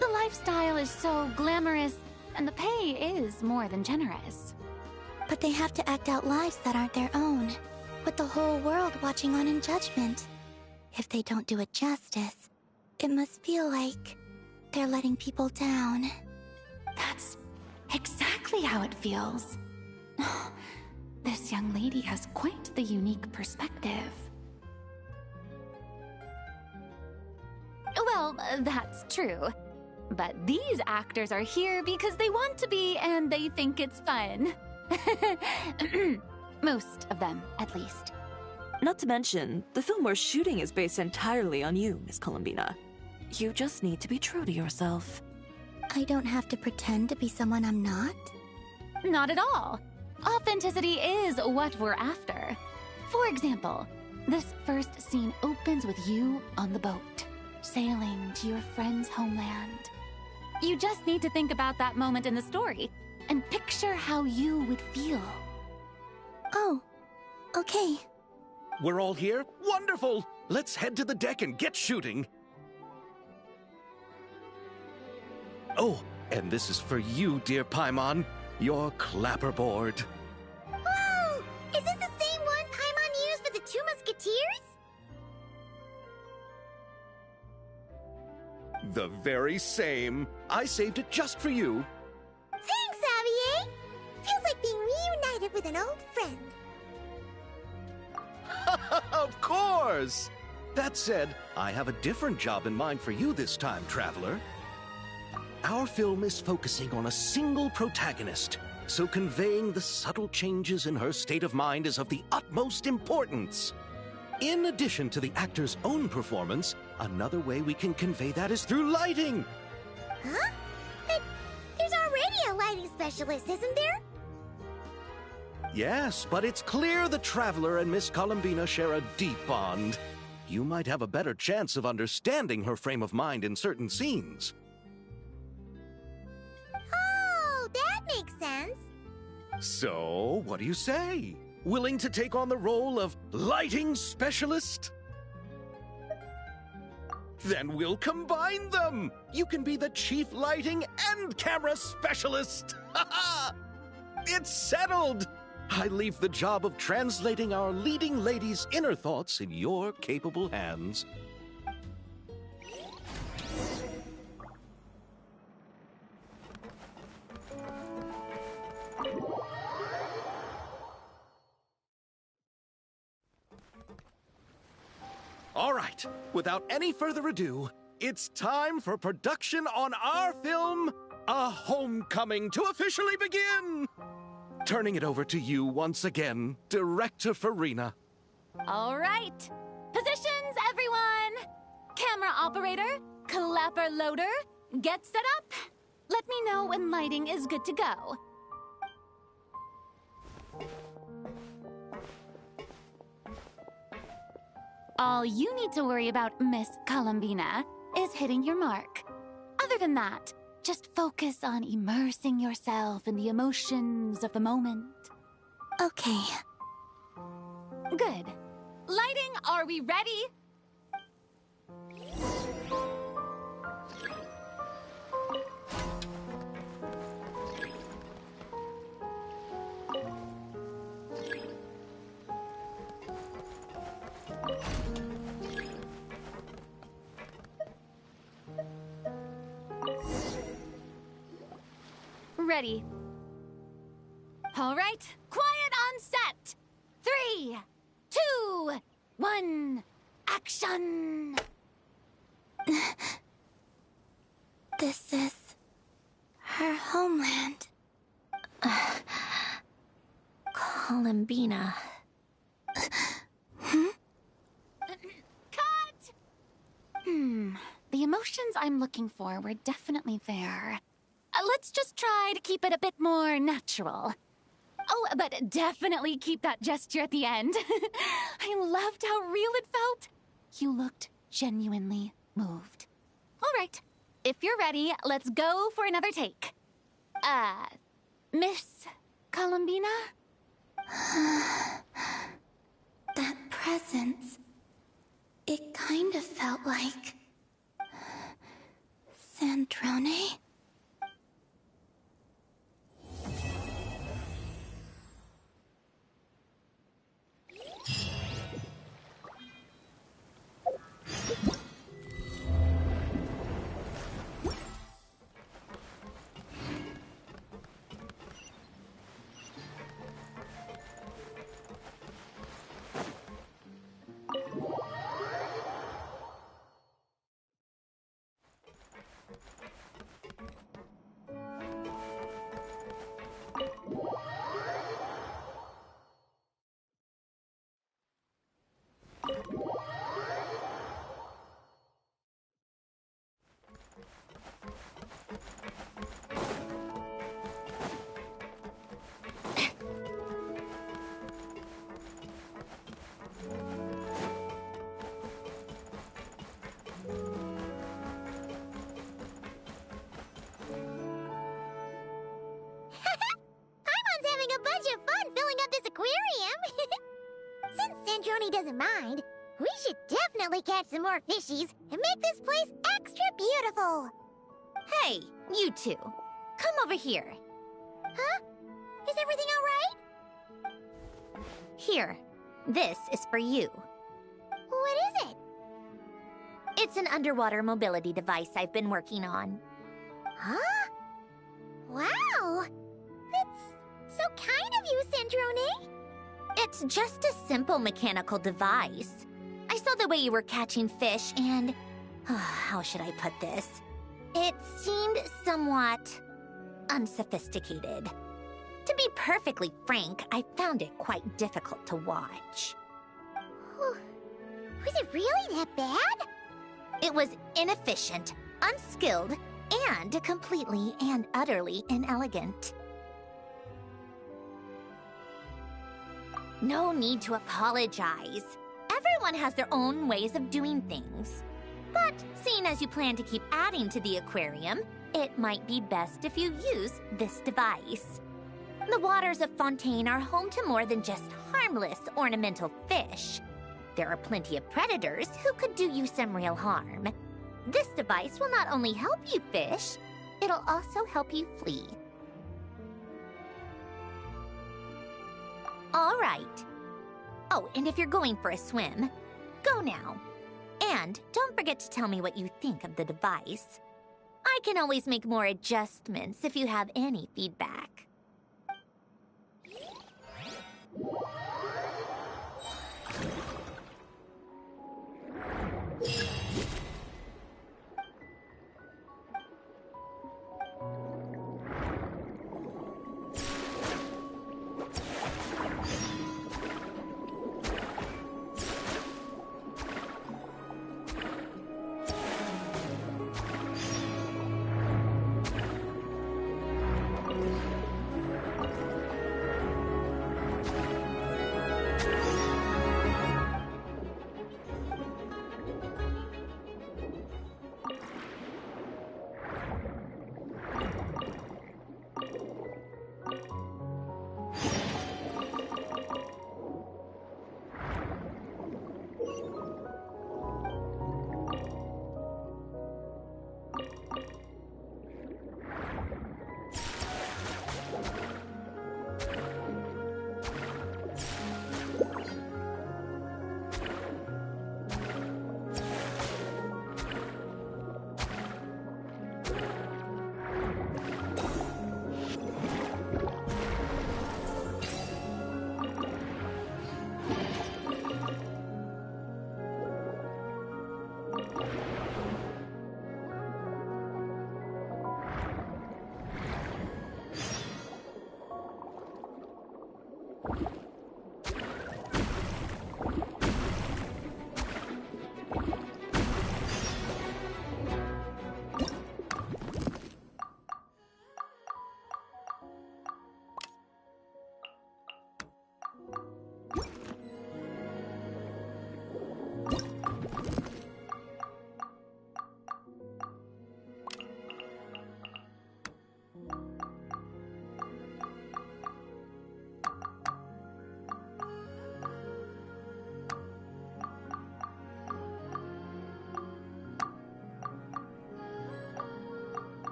The lifestyle is so glamorous, and the pay is more than generous. But they have to act out lives that aren't their own, with the whole world watching on in judgment. If they don't do it justice, it must feel like they're letting people down. That's exactly how it feels. This young lady has quite the unique perspective. Well, that's true. But these actors are here because they want to be and they think it's fun. Most of them, at least. Not to mention, the film we're shooting is based entirely on you, Miss Columbina. You just need to be true to yourself. I don't have to pretend to be someone I'm not? Not at all. Authenticity is what we're after. For example, this first scene opens with you on the boat, sailing to your friend's homeland. You just need to think about that moment in the story and picture how you would feel. Oh, okay. We're all here? Wonderful! Let's head to the deck and get shooting. Oh, and this is for you, dear Paimon. Your clapperboard. Whoa! Is this the same one Paimon used for the Two Musketeers? The very same. I saved it just for you. Thanks, Xavier! Feels like being reunited with an old friend. Of course! That said, I have a different job in mind for you this time, traveler. Our film is focusing on a single protagonist, so conveying the subtle changes in her state of mind is of the utmost importance. In addition to the actor's own performance, another way we can convey that is through lighting. Huh? But there's already a lighting specialist, isn't there? Yes, but it's clear the Traveler and Miss Columbina share a deep bond. You might have a better chance of understanding her frame of mind in certain scenes. Oh, that makes sense. So, what do you say? Willing to take on the role of lighting specialist? Then we'll combine them! You can be the chief lighting and camera specialist! Ha ha! It's settled! I leave the job of translating our leading lady's inner thoughts in your capable hands. All right, without any further ado, it's time for production on our film, A Homecoming, to officially begin! Turning it over to you once again, Director Farina. All right. Positions, everyone! Camera operator, clapper loader, get set up. Let me know when lighting is good to go. All you need to worry about, Miss Columbina, is hitting your mark. Other than that, just focus on immersing yourself in the emotions of the moment. Okay. Good. Lighting, are we ready? Ready. All right, quiet on set. 3, 2, 1, action! This is her homeland. Columbina. Cut! The emotions I'm looking for were definitely there. Let's just try to keep it a bit more natural. Oh, but definitely keep that gesture at the end. I loved how real it felt. You looked genuinely moved. All right, if you're ready, let's go for another take. Miss Columbina? That presence. It kind of felt like... Sandrone? A bunch of fun filling up this aquarium. Since Sandrone doesn't mind, we should definitely catch some more fishies and make this place extra beautiful. Hey, you two. Come over here. Huh? Is everything all right? Here. This is for you. What is it? It's an underwater mobility device I've been working on. Huh? Wow! That's so kind of you, Sandrone. It's just a simple mechanical device. I saw the way you were catching fish and... how should I put this? It seemed somewhat... unsophisticated. To be perfectly frank, I found it quite difficult to watch. Was it really that bad? It was inefficient, unskilled, and completely and utterly inelegant. No need to apologize. Everyone has their own ways of doing things. But seeing as you plan to keep adding to the aquarium, it might be best if you use this device. The waters of Fontaine are home to more than just harmless ornamental fish. There are plenty of predators who could do you some real harm. This device will not only help you fish, it'll also help you flee. All right. Oh, and if you're going for a swim, go now. And don't forget to tell me what you think of the device. I can always make more adjustments if you have any feedback.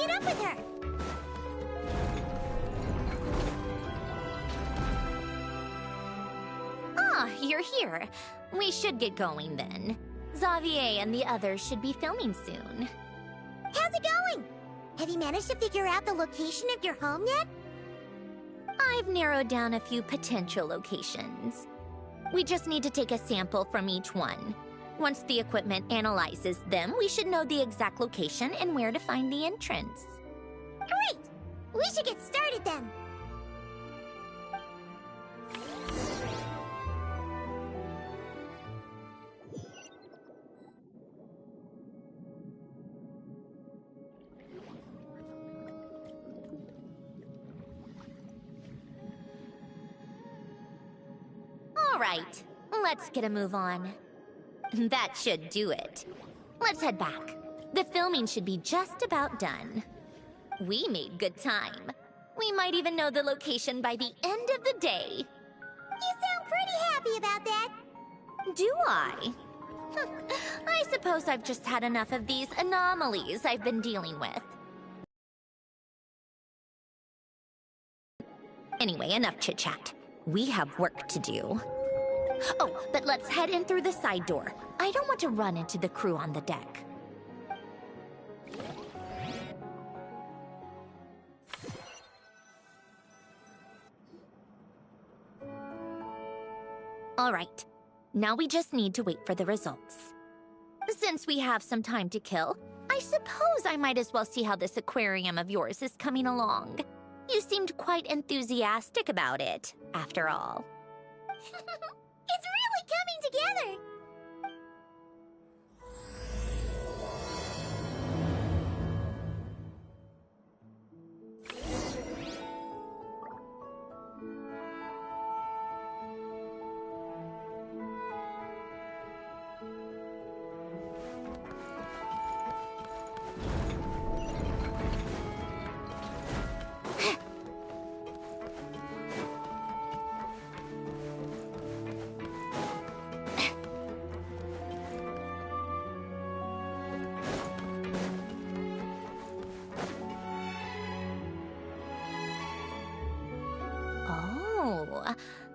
meet up with her. Ah, you're here. We should get going then. Xavier and the others should be filming soon. How's it going? Have you managed to figure out the location of your home yet? I've narrowed down a few potential locations. We just need to take a sample from each one. Once the equipment analyzes them, we should know the exact location and where to find the entrance. Great! We should get started then. All right, let's get a move on. That should do it. Let's head back. The filming should be just about done. We made good time. We might even know the location by the end of the day. You sound pretty happy about that. Do I? I suppose I've just had enough of these anomalies I've been dealing with. Anyway, enough chit-chat. We have work to do. Oh, but let's head in through the side door. I don't want to run into the crew on the deck. All right. Now we just need to wait for the results. Since we have some time to kill, I suppose I might as well see how this aquarium of yours is coming along. You seemed quite enthusiastic about it, after all. It's really coming together!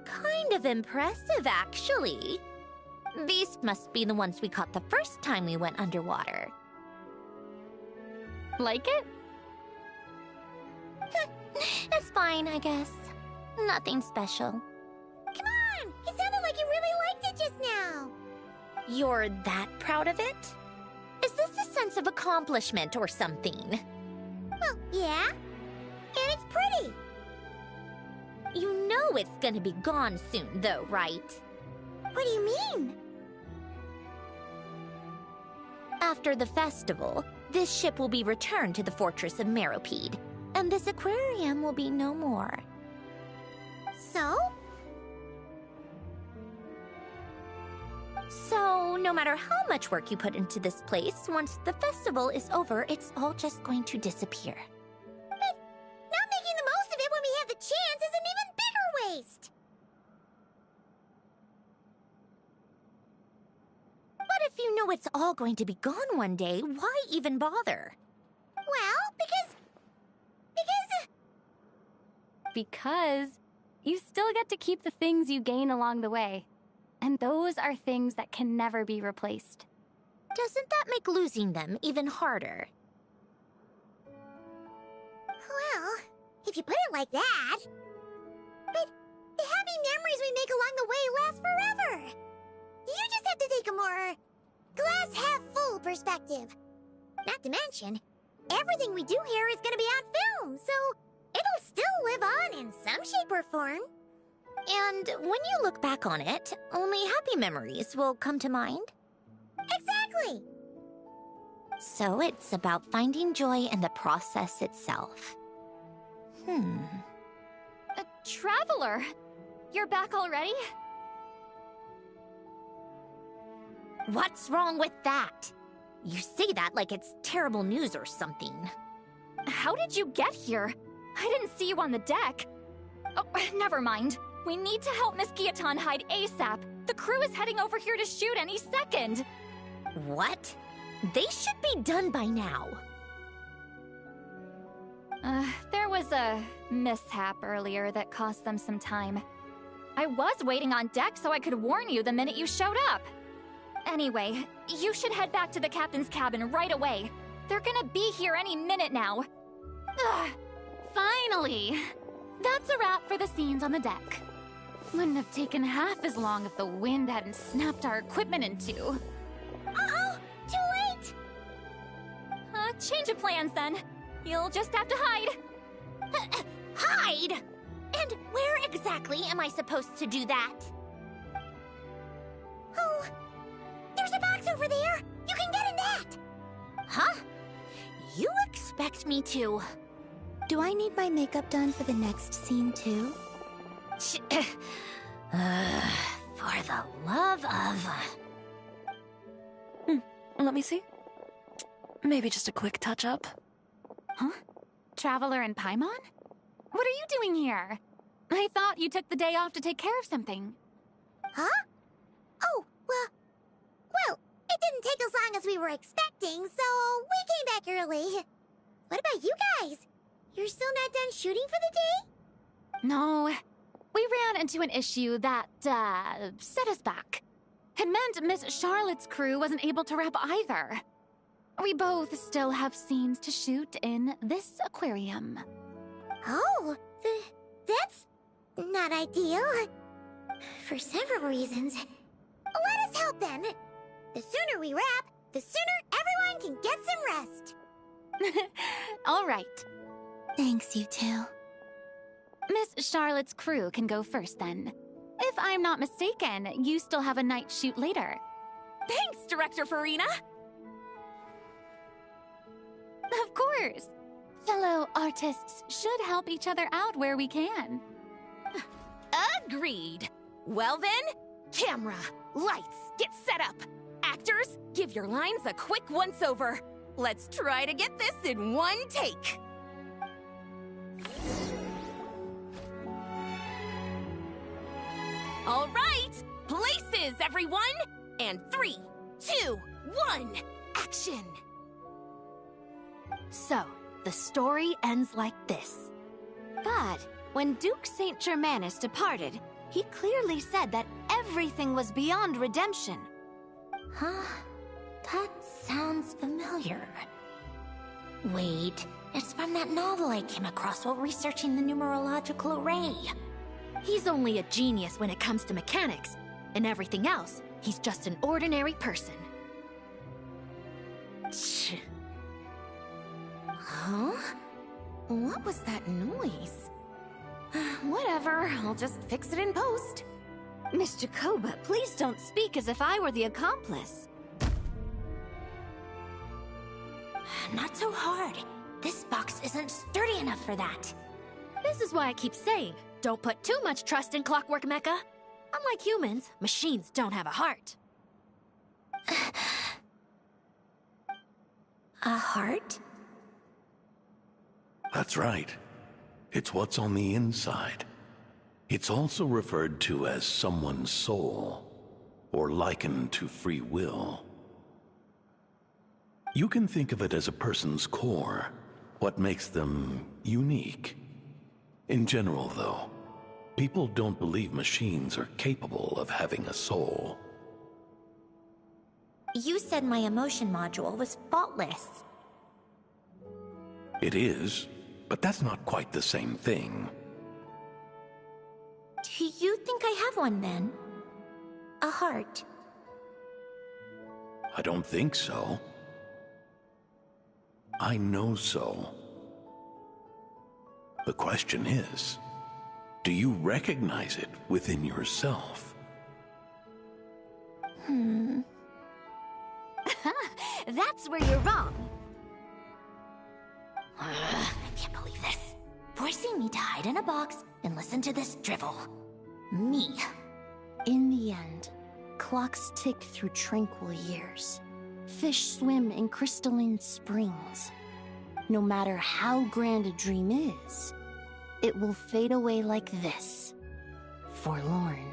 Kind of impressive, actually. These must be the ones we caught the first time we went underwater. Like it? It's fine, I guess. Nothing special. Come on! It sounded like you really liked it just now! You're that proud of it? Is this a sense of accomplishment or something? Well, yeah. And it's pretty! You know it's gonna be gone soon, though, right? What do you mean? After the festival, this ship will be returned to the fortress of Meropide, and this aquarium will be no more. So? So, no matter how much work you put into this place, once the festival is over, it's all just going to disappear. But not making the most of it when we have the chance is an even bigger waste! But if you know it's all going to be gone one day, why even bother? Well, Because you still get to keep the things you gain along the way. And those are things that can never be replaced. Doesn't that make losing them even harder? well, if you put it like that... But the happy memories we make along the way last forever! You just have to take a more glass-half-full perspective. Not to mention, everything we do here is gonna be on film, so it'll still live on in some shape or form. And when you look back on it, only happy memories will come to mind? Exactly! So it's about finding joy in the process itself. Traveler! You're back already? What's wrong with that? You say that like it's terrible news or something. How did you get here? I didn't see you on the deck. Oh, never mind. We need to help Miss Guillotin hide ASAP. The crew is heading over here to shoot any second. What? They should be done by now. There was a mishap earlier that cost them some time. I was waiting on deck so I could warn you the minute you showed up. Anyway, you should head back to the captain's cabin right away. They're gonna be here any minute now. Ugh, finally! That's a wrap for the scenes on the deck. Wouldn't have taken half as long if the wind hadn't snapped our equipment in two. Uh-oh! Too late! Change of plans then. You'll just have to hide. Hide? And where exactly am I supposed to do that? Oh, there's a box over there! You can get in that! Huh? You expect me to... Do I need my makeup done for the next scene too? For the love of... Let me see. Maybe just a quick touch-up. Huh? Traveler and Paimon? What are you doing here? I thought you took the day off to take care of something. Huh? Oh, well, it didn't take as long as we were expecting, so we came back early. What about you guys? You're still not done shooting for the day? No. We ran into an issue that, set us back. It meant Miss Charlotte's crew wasn't able to wrap either. We both still have scenes to shoot in this aquarium. Oh, that's not ideal. For several reasons. Let us help then. The sooner we wrap, the sooner everyone can get some rest. All right. Thanks, you two. Miss Charlotte's crew can go first then. If I'm not mistaken, you still have a night shoot later. Thanks, Director Farina! Of course. Fellow artists should help each other out where we can. Agreed. Well then, camera, lights, get set up. Actors, give your lines a quick once-over. Let's try to get this in one take. All right, places, everyone! And 3, 2, 1, action! So, the story ends like this. But when Duke Saint Germanus departed, he clearly said that everything was beyond redemption. Huh? That sounds familiar. Wait, it's from that novel I came across while researching the numerological array. He's only a genius when it comes to mechanics, and everything else, he's just an ordinary person. Huh? What was that noise? Whatever, I'll just fix it in post. Miss Jacoba, please don't speak as if I were the accomplice. Not so hard. This box isn't sturdy enough for that. This is why I keep saying, don't put too much trust in Clockwork Mecha. Unlike humans, machines don't have a heart. A heart? That's right. It's what's on the inside. It's also referred to as someone's soul, or likened to free will. You can think of it as a person's core, what makes them unique. In general, though, people don't believe machines are capable of having a soul. You said my emotion module was faultless. It is, but that's not quite the same thing. Do you think I have one then? A heart? I don't think so. I know so. The question is, do you recognize it within yourself? That's where you're wrong. I can't believe this. Forcing me to hide in a box and listen to this drivel. Me. In the end, clocks tick through tranquil years. Fish swim in crystalline springs. No matter how grand a dream is, it will fade away like this. Forlorn,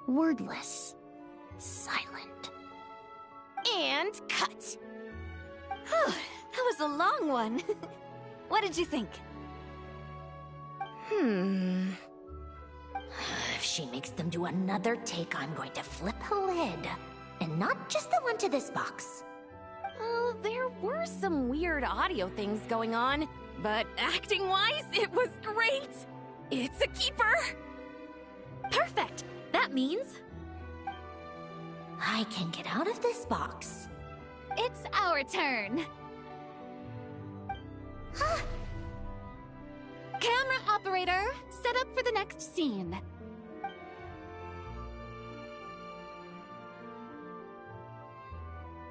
wordless, silent. And cut. Whew, that was a long one. What did you think? If she makes them do another take, I'm going to flip the lid. And not just the one to this box. Oh, there were some weird audio things going on, but acting-wise, it was great! It's a keeper! Perfect! That means I can get out of this box. It's our turn. Camera operator, set up for the next scene.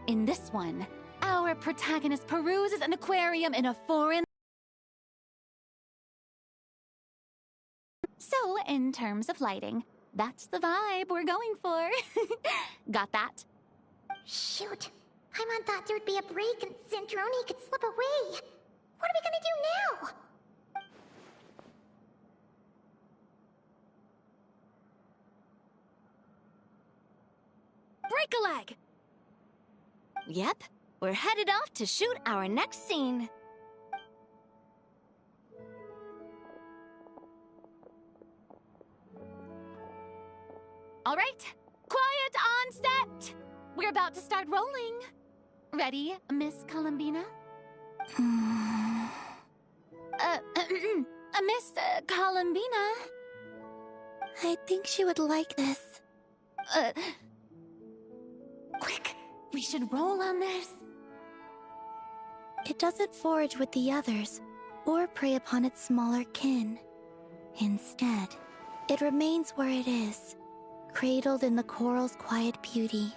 In this one, our protagonist peruses an aquarium in a foreign... So, in terms of lighting, that's the vibe we're going for. Got that? Shoot. Paimon thought there would be a break and Zandroni could slip away. What are we gonna do now? break a leg! Yep, we're headed off to shoot our next scene. All right, quiet on set. We're about to start rolling. Ready, Miss Columbina? Miss Columbina? I think she would like this. Quick, we should roll on this. It doesn't forage with the others, or prey upon its smaller kin. Instead, it remains where it is, cradled in the coral's quiet beauty,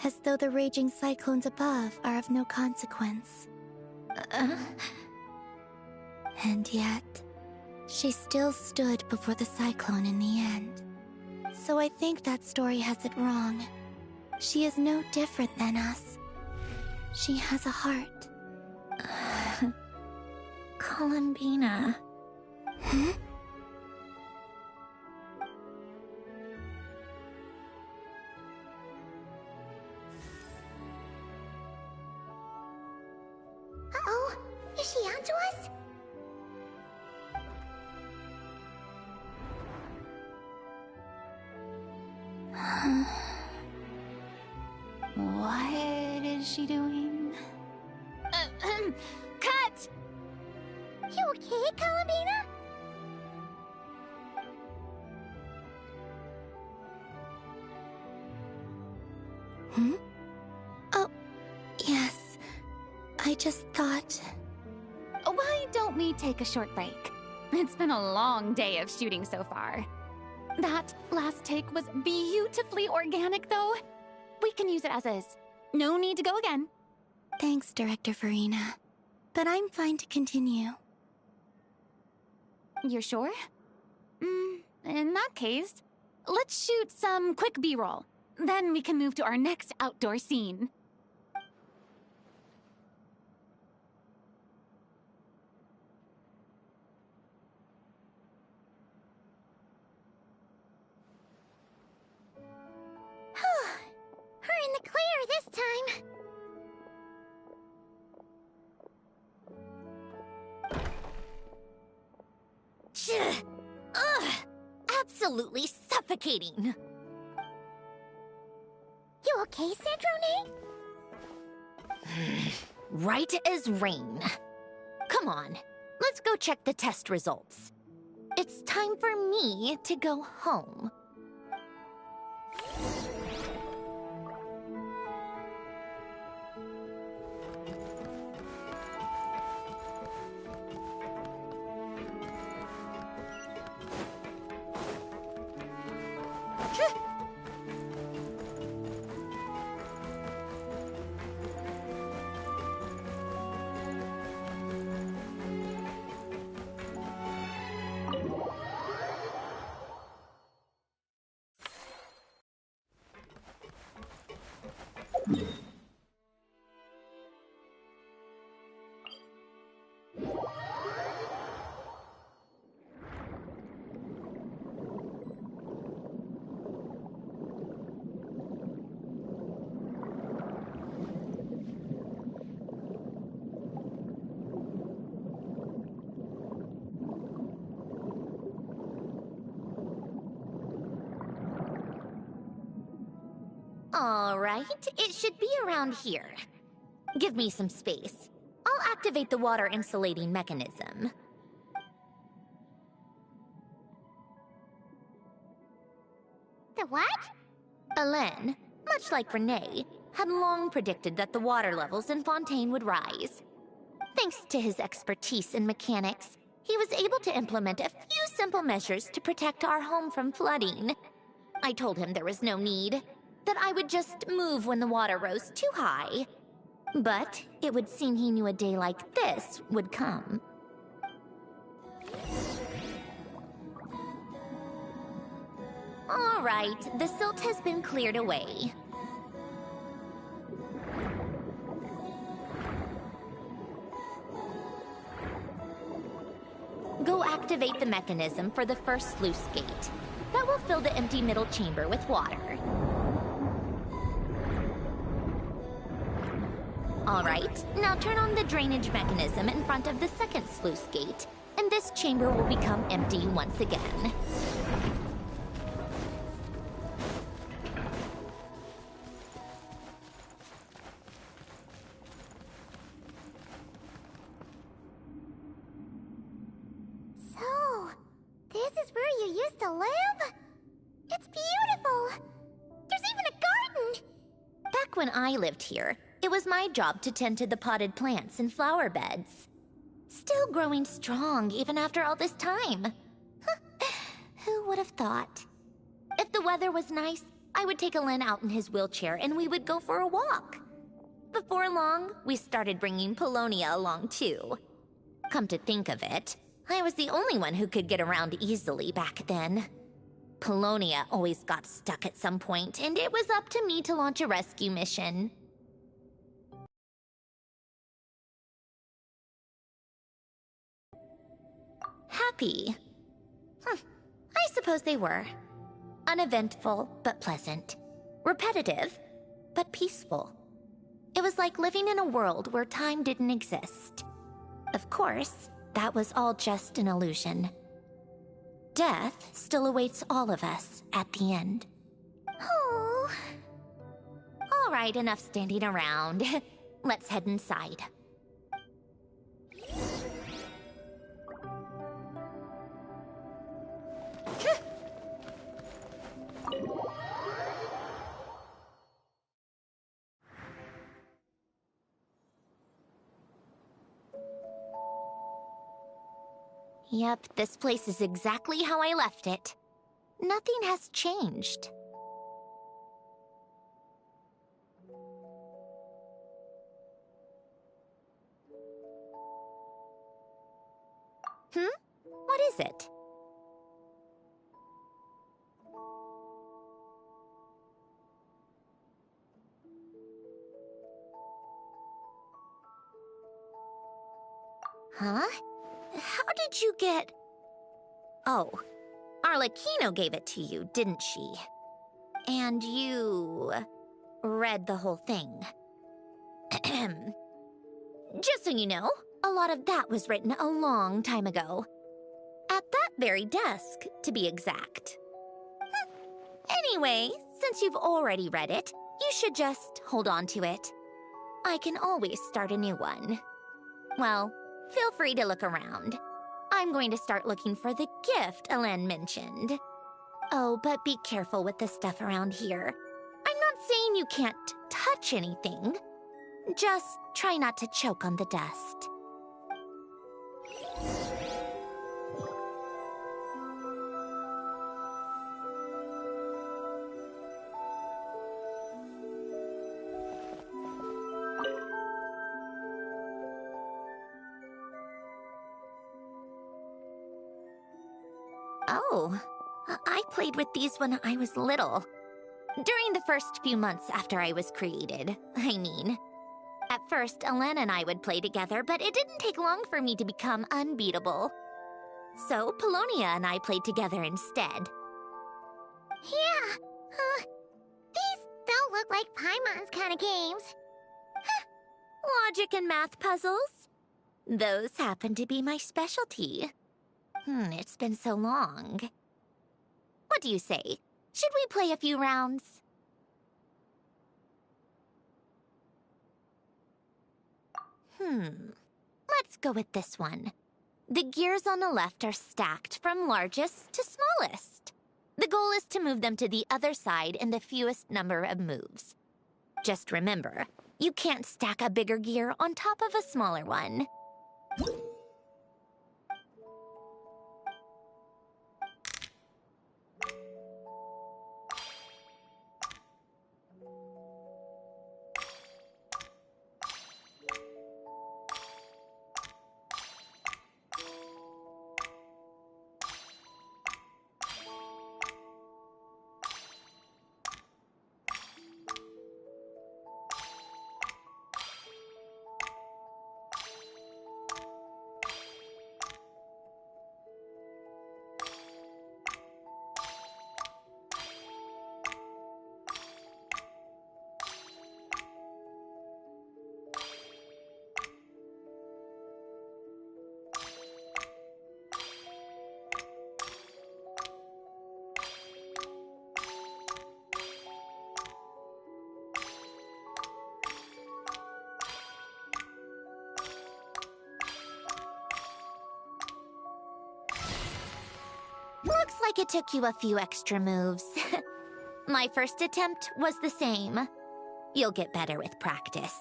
as though the raging cyclones above are of no consequence. And yet, she still stood before the cyclone in the end. So I think that story has it wrong. She is no different than us. She has a heart. Columbina. Hmm? Uh-oh, is she onto us? What is she doing? Cut! You okay, Columbina? Hmm? Oh, yes. I just thought... Why don't we take a short break? It's been a long day of shooting so far. That last take was beautifully organic, though. We can use it as is. No need to go again. Thanks, Director Farina. But I'm fine to continue. You're sure? In that case, let's shoot some quick B-roll. Then we can move to our next outdoor scene. We're in the clear this time. Ugh! Absolutely suffocating. You okay, Sandrone? Right as rain. Come on, let's go check the test results. It's time for me to go home. All right, it should be around here. Give me some space. I'll activate the water insulating mechanism. The what? Alain, much like Renee, had long predicted that the water levels in Fontaine would rise. Thanks to his expertise in mechanics, he was able to implement a few simple measures to protect our home from flooding. I told him there was no need, that I would just move when the water rose too high. But it would seem he knew a day like this would come. All right, the silt has been cleared away. Go activate the mechanism for the first sluice gate. That will fill the empty middle chamber with water. All right, now turn on the drainage mechanism in front of the second sluice gate, and this chamber will become empty once again. So, this is where you used to live? It's beautiful! There's even a garden! Back when I lived here, it was my job to tend to the potted plants and flower beds. Still growing strong even after all this time. Who would have thought? If the weather was nice, I would take Alain out in his wheelchair and we would go for a walk. Before long, we started bringing Polonia along too. Come to think of it, I was the only one who could get around easily back then. Polonia always got stuck at some point, and it was up to me to launch a rescue mission. Happy. I suppose they were. Uneventful, but pleasant. Repetitive, but peaceful. It was like living in a world where time didn't exist. Of course, that was all just an illusion. Death still awaits all of us at the end. Oh. All right, enough standing around. Let's head inside. Yep, this place is exactly how I left it. Nothing has changed. What is it? Huh? How did you get... Oh, Arlecchino gave it to you, didn't she? And you... read the whole thing. Just so you know, a lot of that was written a long time ago. At that very desk, to be exact. Anyway, since you've already read it, you should just hold on to it. I can always start a new one. Well, feel free to look around. I'm going to start looking for the gift Alain mentioned. Oh, but be careful with the stuff around here. I'm not saying you can't touch anything. Just try not to choke on the dust. Oh, I played with these when I was little. During the first few months after I was created, I mean. At first, Alain and I would play together, but it didn't take long for me to become unbeatable. So, Polonia and I played together instead. Yeah, these don't look like Paimon's kind of games. Logic and math puzzles? Those happen to be my specialty. It's been so long. What do you say? Should we play a few rounds? Let's go with this one. The gears on the left are stacked from largest to smallest. The goal is to move them to the other side in the fewest number of moves. Just remember, you can't stack a bigger gear on top of a smaller one. Looks like it took you a few extra moves. My first attempt was the same. You'll get better with practice.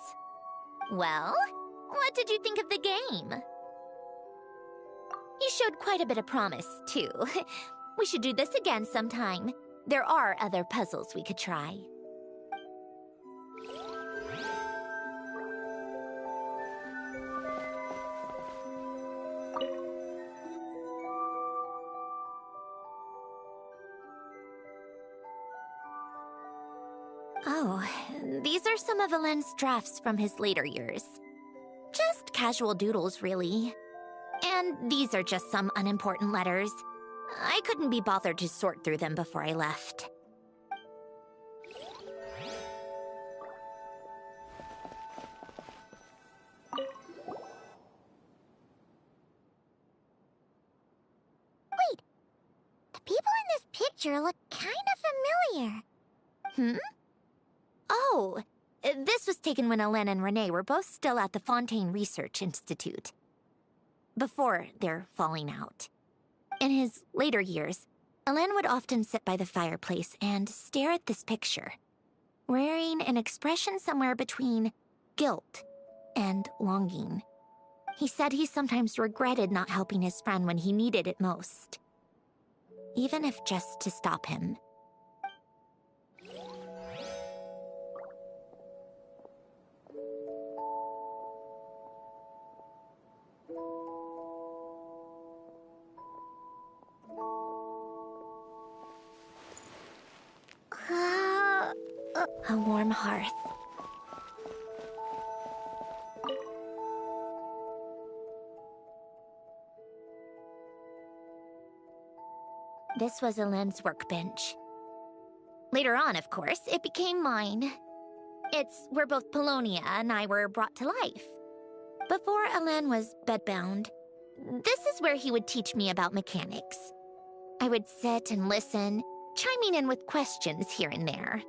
Well, what did you think of the game? You showed quite a bit of promise, too. We should do this again sometime. There are other puzzles we could try. Oh, these are some of Alen's drafts from his later years. Just casual doodles, really. And these are just some unimportant letters. I couldn't be bothered to sort through them before I left. Wait, the people in this picture look kind of familiar. Hmm? Oh, this was taken when Alen and Renee were both still at the Fontaine Research Institute. Before their falling out. In his later years, Alen would often sit by the fireplace and stare at this picture, wearing an expression somewhere between guilt and longing. He said he sometimes regretted not helping his friend when he needed it most, even if just to stop him. A warm hearth. This was Alen's workbench. Later on, of course, it became mine. It's where both Polonia and I were brought to life. Before Alen was bedbound, this is where he would teach me about mechanics. I would sit and listen, chiming in with questions here and there.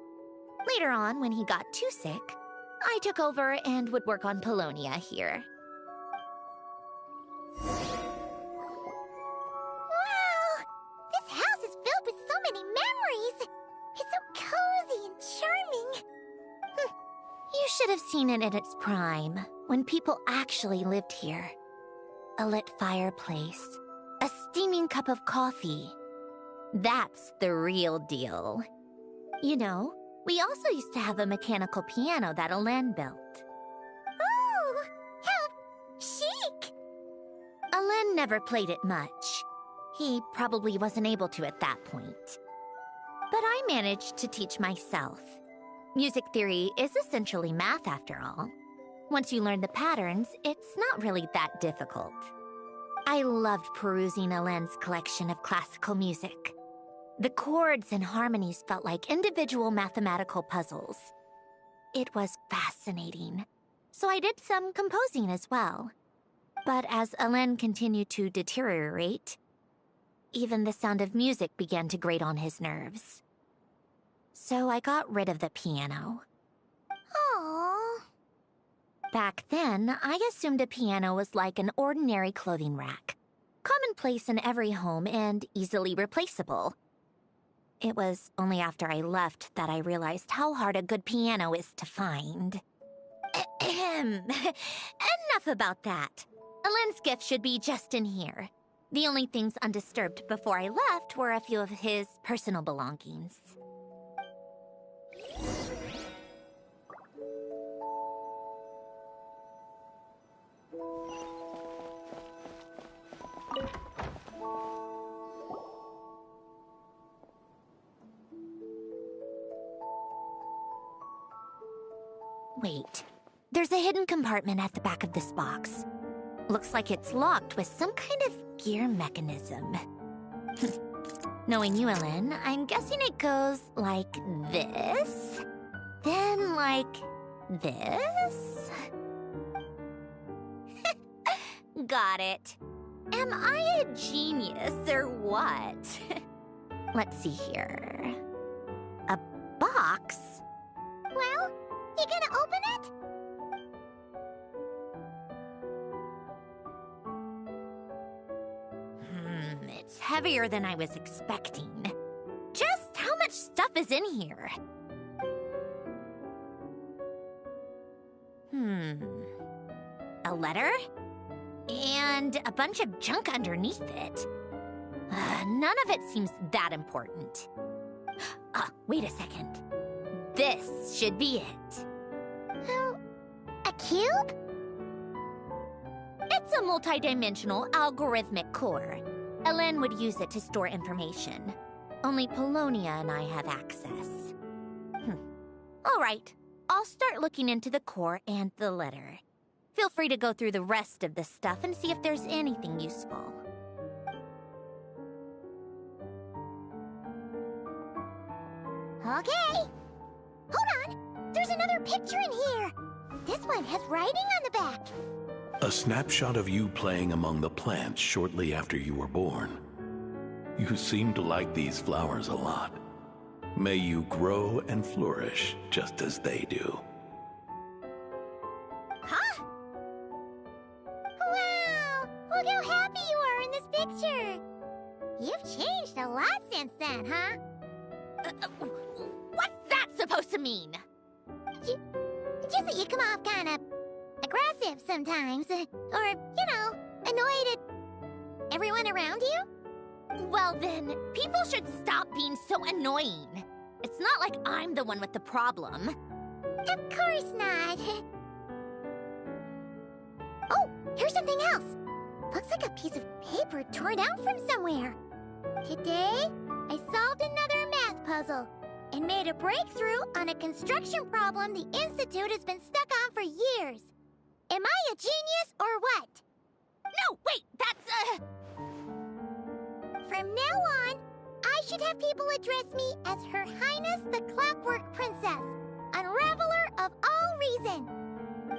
Later on, when he got too sick, I took over and would work on Polonia here. Wow! This house is filled with so many memories! It's so cozy and charming! You should have seen it in its prime, when people actually lived here. A lit fireplace, a steaming cup of coffee. That's the real deal. You know, we also used to have a mechanical piano that Alen built. Oh, how chic! Alen never played it much. He probably wasn't able to at that point. But I managed to teach myself. Music theory is essentially math after all. Once you learn the patterns, it's not really that difficult. I loved perusing Alen's collection of classical music. The chords and harmonies felt like individual mathematical puzzles. It was fascinating. So I did some composing as well. But as Alen continued to deteriorate, even the sound of music began to grate on his nerves. So I got rid of the piano. Aww. Back then, I assumed a piano was like an ordinary clothing rack. Commonplace in every home and easily replaceable. It was only after I left that I realized how hard a good piano is to find. Enough about that. Alen's gift should be just in here. The only things undisturbed before I left were a few of his personal belongings. Wait, there's a hidden compartment at the back of this box. Looks like it's locked with some kind of gear mechanism. Knowing you, Alen, I'm guessing it goes like this, then like this. Got it. Am I a genius or what? Let's see here. A box? Well, you gonna open it? It's heavier than I was expecting. Just how much stuff is in here? A letter? And a bunch of junk underneath it. None of it seems that important. Wait a second. This should be it. Oh, a cube? It's a multidimensional algorithmic core. Alen would use it to store information. Only Polonia and I have access. All right, I'll start looking into the core and the letter. Feel free to go through the rest of the stuff and see if there's anything useful. Okay. Hold on. There's another picture in here. This one has writing on the back. A snapshot of you playing among the plants shortly after you were born. You seem to like these flowers a lot. May you grow and flourish just as they do. Huh? Wow! Look how happy you are in this picture. You've changed a lot since then, huh? What's that supposed to mean? Just that you come off kind of aggressive sometimes. Or, annoyed at everyone around you? Well then, people should stop being so annoying. It's not like I'm the one with the problem. Of course not. Oh, here's something else. Looks like a piece of paper torn out from somewhere. Today, I solved another math puzzle and made a breakthrough on a construction problem the Institute has been stuck on for years. Am I a genius or what? No, wait, that's From now on, I should have people address me as Her Highness the Clockwork Princess, Unraveler of all reason.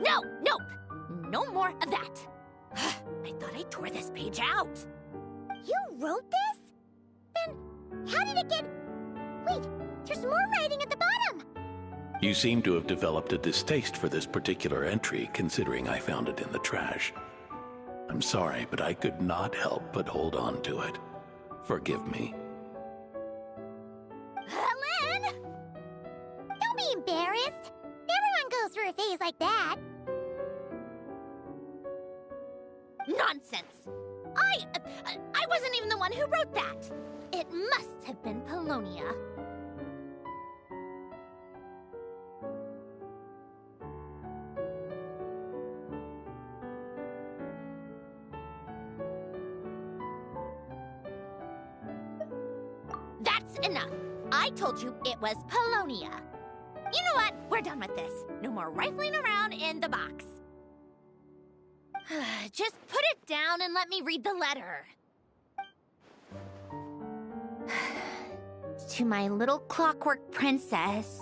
No, nope. No more of that. I thought I tore this page out. You wrote this? Then how did it get... Wait, there's more writing at the bottom. You seem to have developed a distaste for this particular entry, considering I found it in the trash. I'm sorry, but I could not help but hold on to it. Forgive me. Alen! Don't be embarrassed. Everyone goes through a phase like that. Nonsense. I wasn't even the one who wrote that. It must have been Polonia. That's enough. I told you it was Polonia. You know what? We're done with this. No more rifling around in the box. Just put it down and let me read the letter. To my little clockwork princess.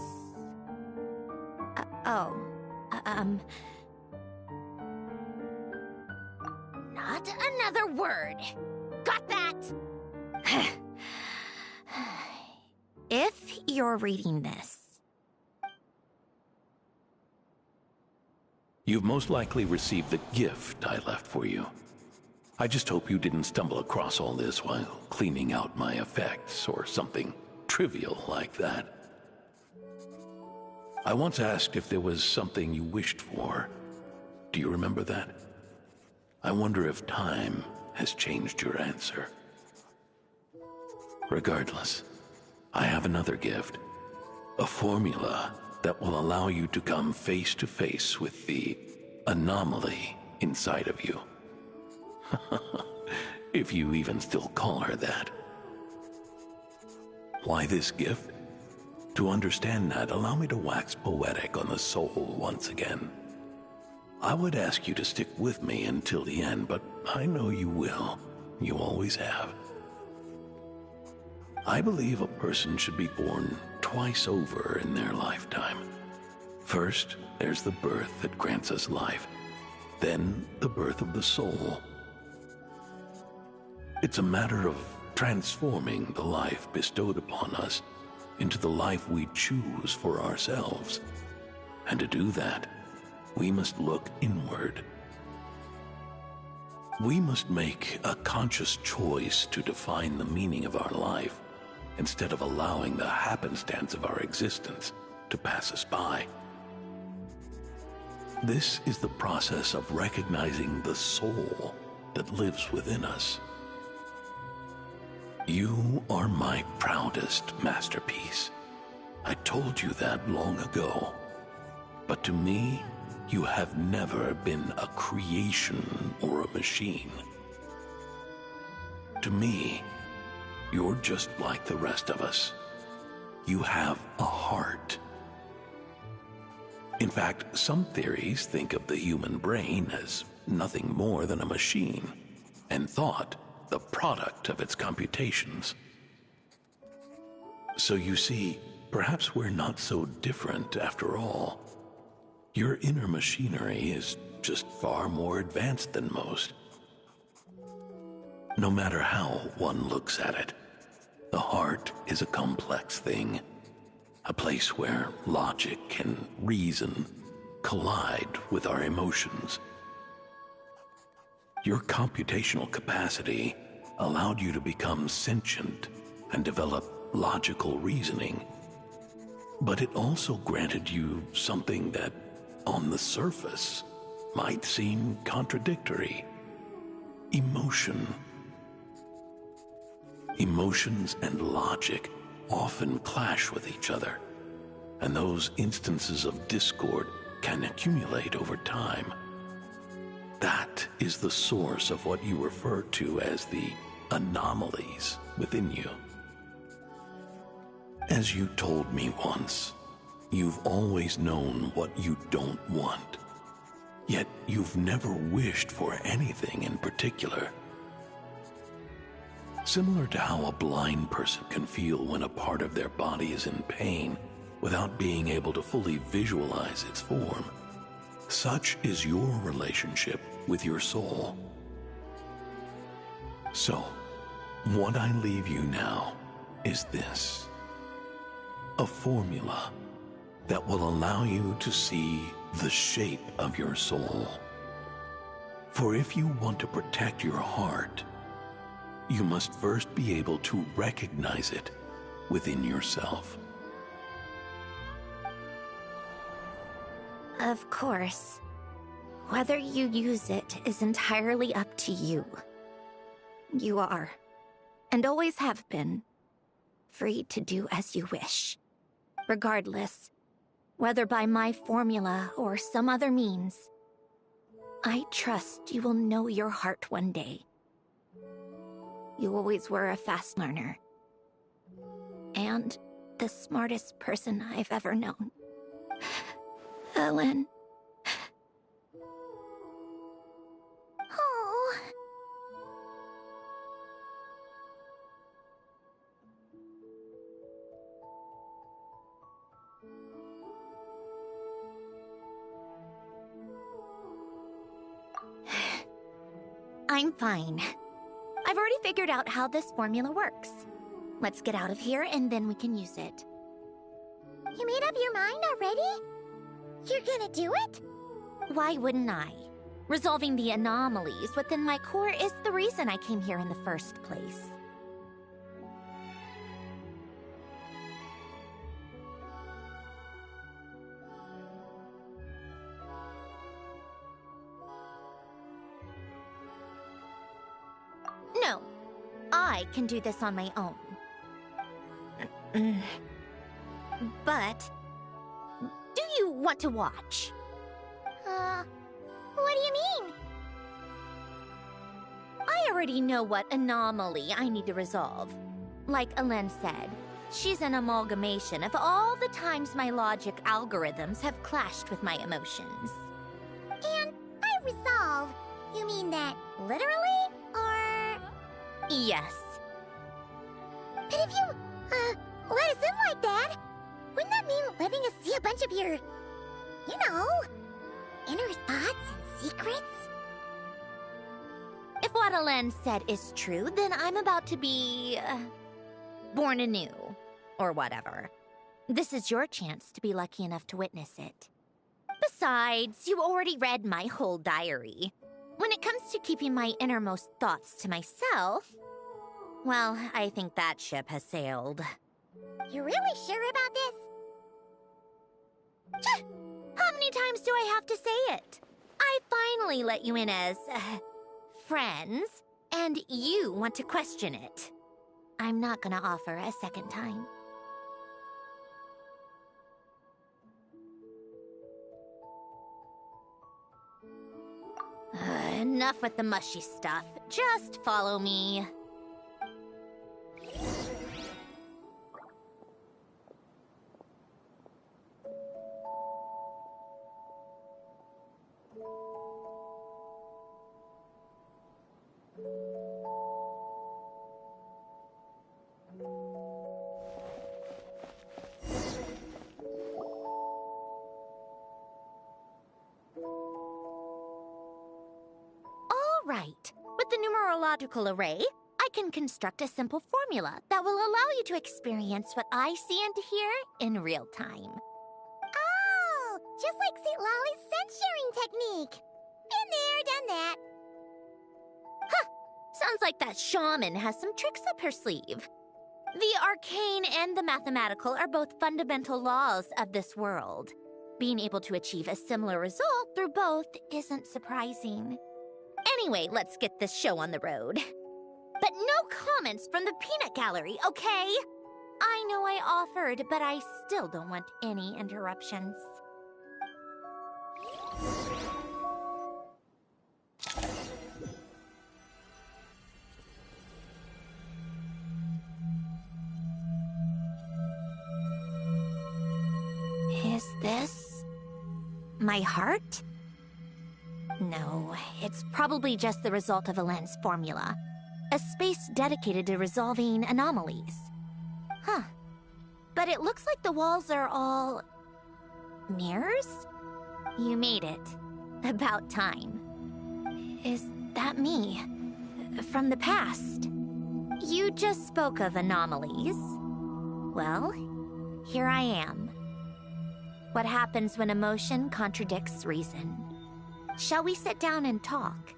Not another word. Got that? If you're reading this, You've most likely received the gift I left for you. I just hope you didn't stumble across all this while cleaning out my effects or something trivial like that. I once asked if there was something you wished for. Do you remember that? I wonder if time has changed your answer. Regardless, I have another gift. A formula that will allow you to come face to face with the anomaly inside of you. If you even still call her that. Why this gift? To understand that, allow me to wax poetic on the soul once again. I would ask you to stick with me until the end, but I know you will. You always have. I believe a person should be born twice over in their lifetime. First, there's the birth that grants us life. Then, the birth of the soul. It's a matter of transforming the life bestowed upon us into the life we choose for ourselves. And to do that, we must look inward. We must make a conscious choice to define the meaning of our life instead of allowing the happenstance of our existence to pass us by. This is the process of recognizing the soul that lives within us. You are my proudest masterpiece. I told you that long ago. But to me, you have never been a creation or a machine. To me, you're just like the rest of us. You have a heart. In fact, some theories think of the human brain as nothing more than a machine, and thought the product of its computations. So you see, perhaps we're not so different after all. Your inner machinery is just far more advanced than most. No matter how one looks at it, the heart is a complex thing, a place where logic and reason collide with our emotions. Your computational capacity allowed you to become sentient and develop logical reasoning. But it also granted you something that, on the surface, might seem contradictory: emotion. Emotions and logic often clash with each other, and those instances of discord can accumulate over time. That is the source of what you refer to as the anomalies within you. As you told me once, you've always known what you don't want, yet you've never wished for anything in particular. Similar to how a blind person can feel when a part of their body is in pain without being able to fully visualize its form, such is your relationship with your soul. So, what I leave you now is this: a formula that will allow you to see the shape of your soul. For if you want to protect your heart, you must first be able to recognize it within yourself. Of course. Whether you use it is entirely up to you. You are, and always have been, free to do as you wish. Regardless, whether by my formula or some other means, I trust you will know your heart one day. You always were a fast learner. And the smartest person I've ever known. Ellen. Oh. I'm fine. I've already figured out how this formula works. Let's get out of here and then we can use it. You made up your mind already? You're gonna do it? Why wouldn't I? Resolving the anomalies within my core is the reason I came here in the first place. No, I can do this on my own. But, do you want to watch? What do you mean? I already know what anomaly I need to resolve. Like Alen said, she's an amalgamation of all the times my logic algorithms have clashed with my emotions. And by resolve, you mean that literally, or...? Yes. But if you, let us in like that, wouldn't that mean letting us see a bunch of your, you know, inner thoughts and secrets? If what Alen said is true, then I'm about to be... born anew. Or whatever. This is your chance to be lucky enough to witness it. Besides, you already read my whole diary. When it comes to keeping my innermost thoughts to myself... well, I think that ship has sailed. You're really sure about this? How many times do I have to say it? I finally let you in as... friends, and you want to question it. I'm not gonna offer a second time. Enough with the mushy stuff. Just follow me. Right. With the numerological array, I can construct a simple formula that will allow you to experience what I see and hear in real time. Oh, just like St. Lolly's scent-sharing technique. Been there, done that. Huh. Sounds like that shaman has some tricks up her sleeve. The arcane and the mathematical are both fundamental laws of this world. Being able to achieve a similar result through both isn't surprising. Anyway, let's get this show on the road. But no comments from the peanut gallery, okay? I know I offered, but I still don't want any interruptions. Is this... my heart? No, it's probably just the result of Alen's formula. A space dedicated to resolving anomalies. Huh. But it looks like the walls are all... mirrors? You made it. About time. Is that me? From the past? You just spoke of anomalies. Well, here I am. What happens when emotion contradicts reason? Shall we sit down and talk?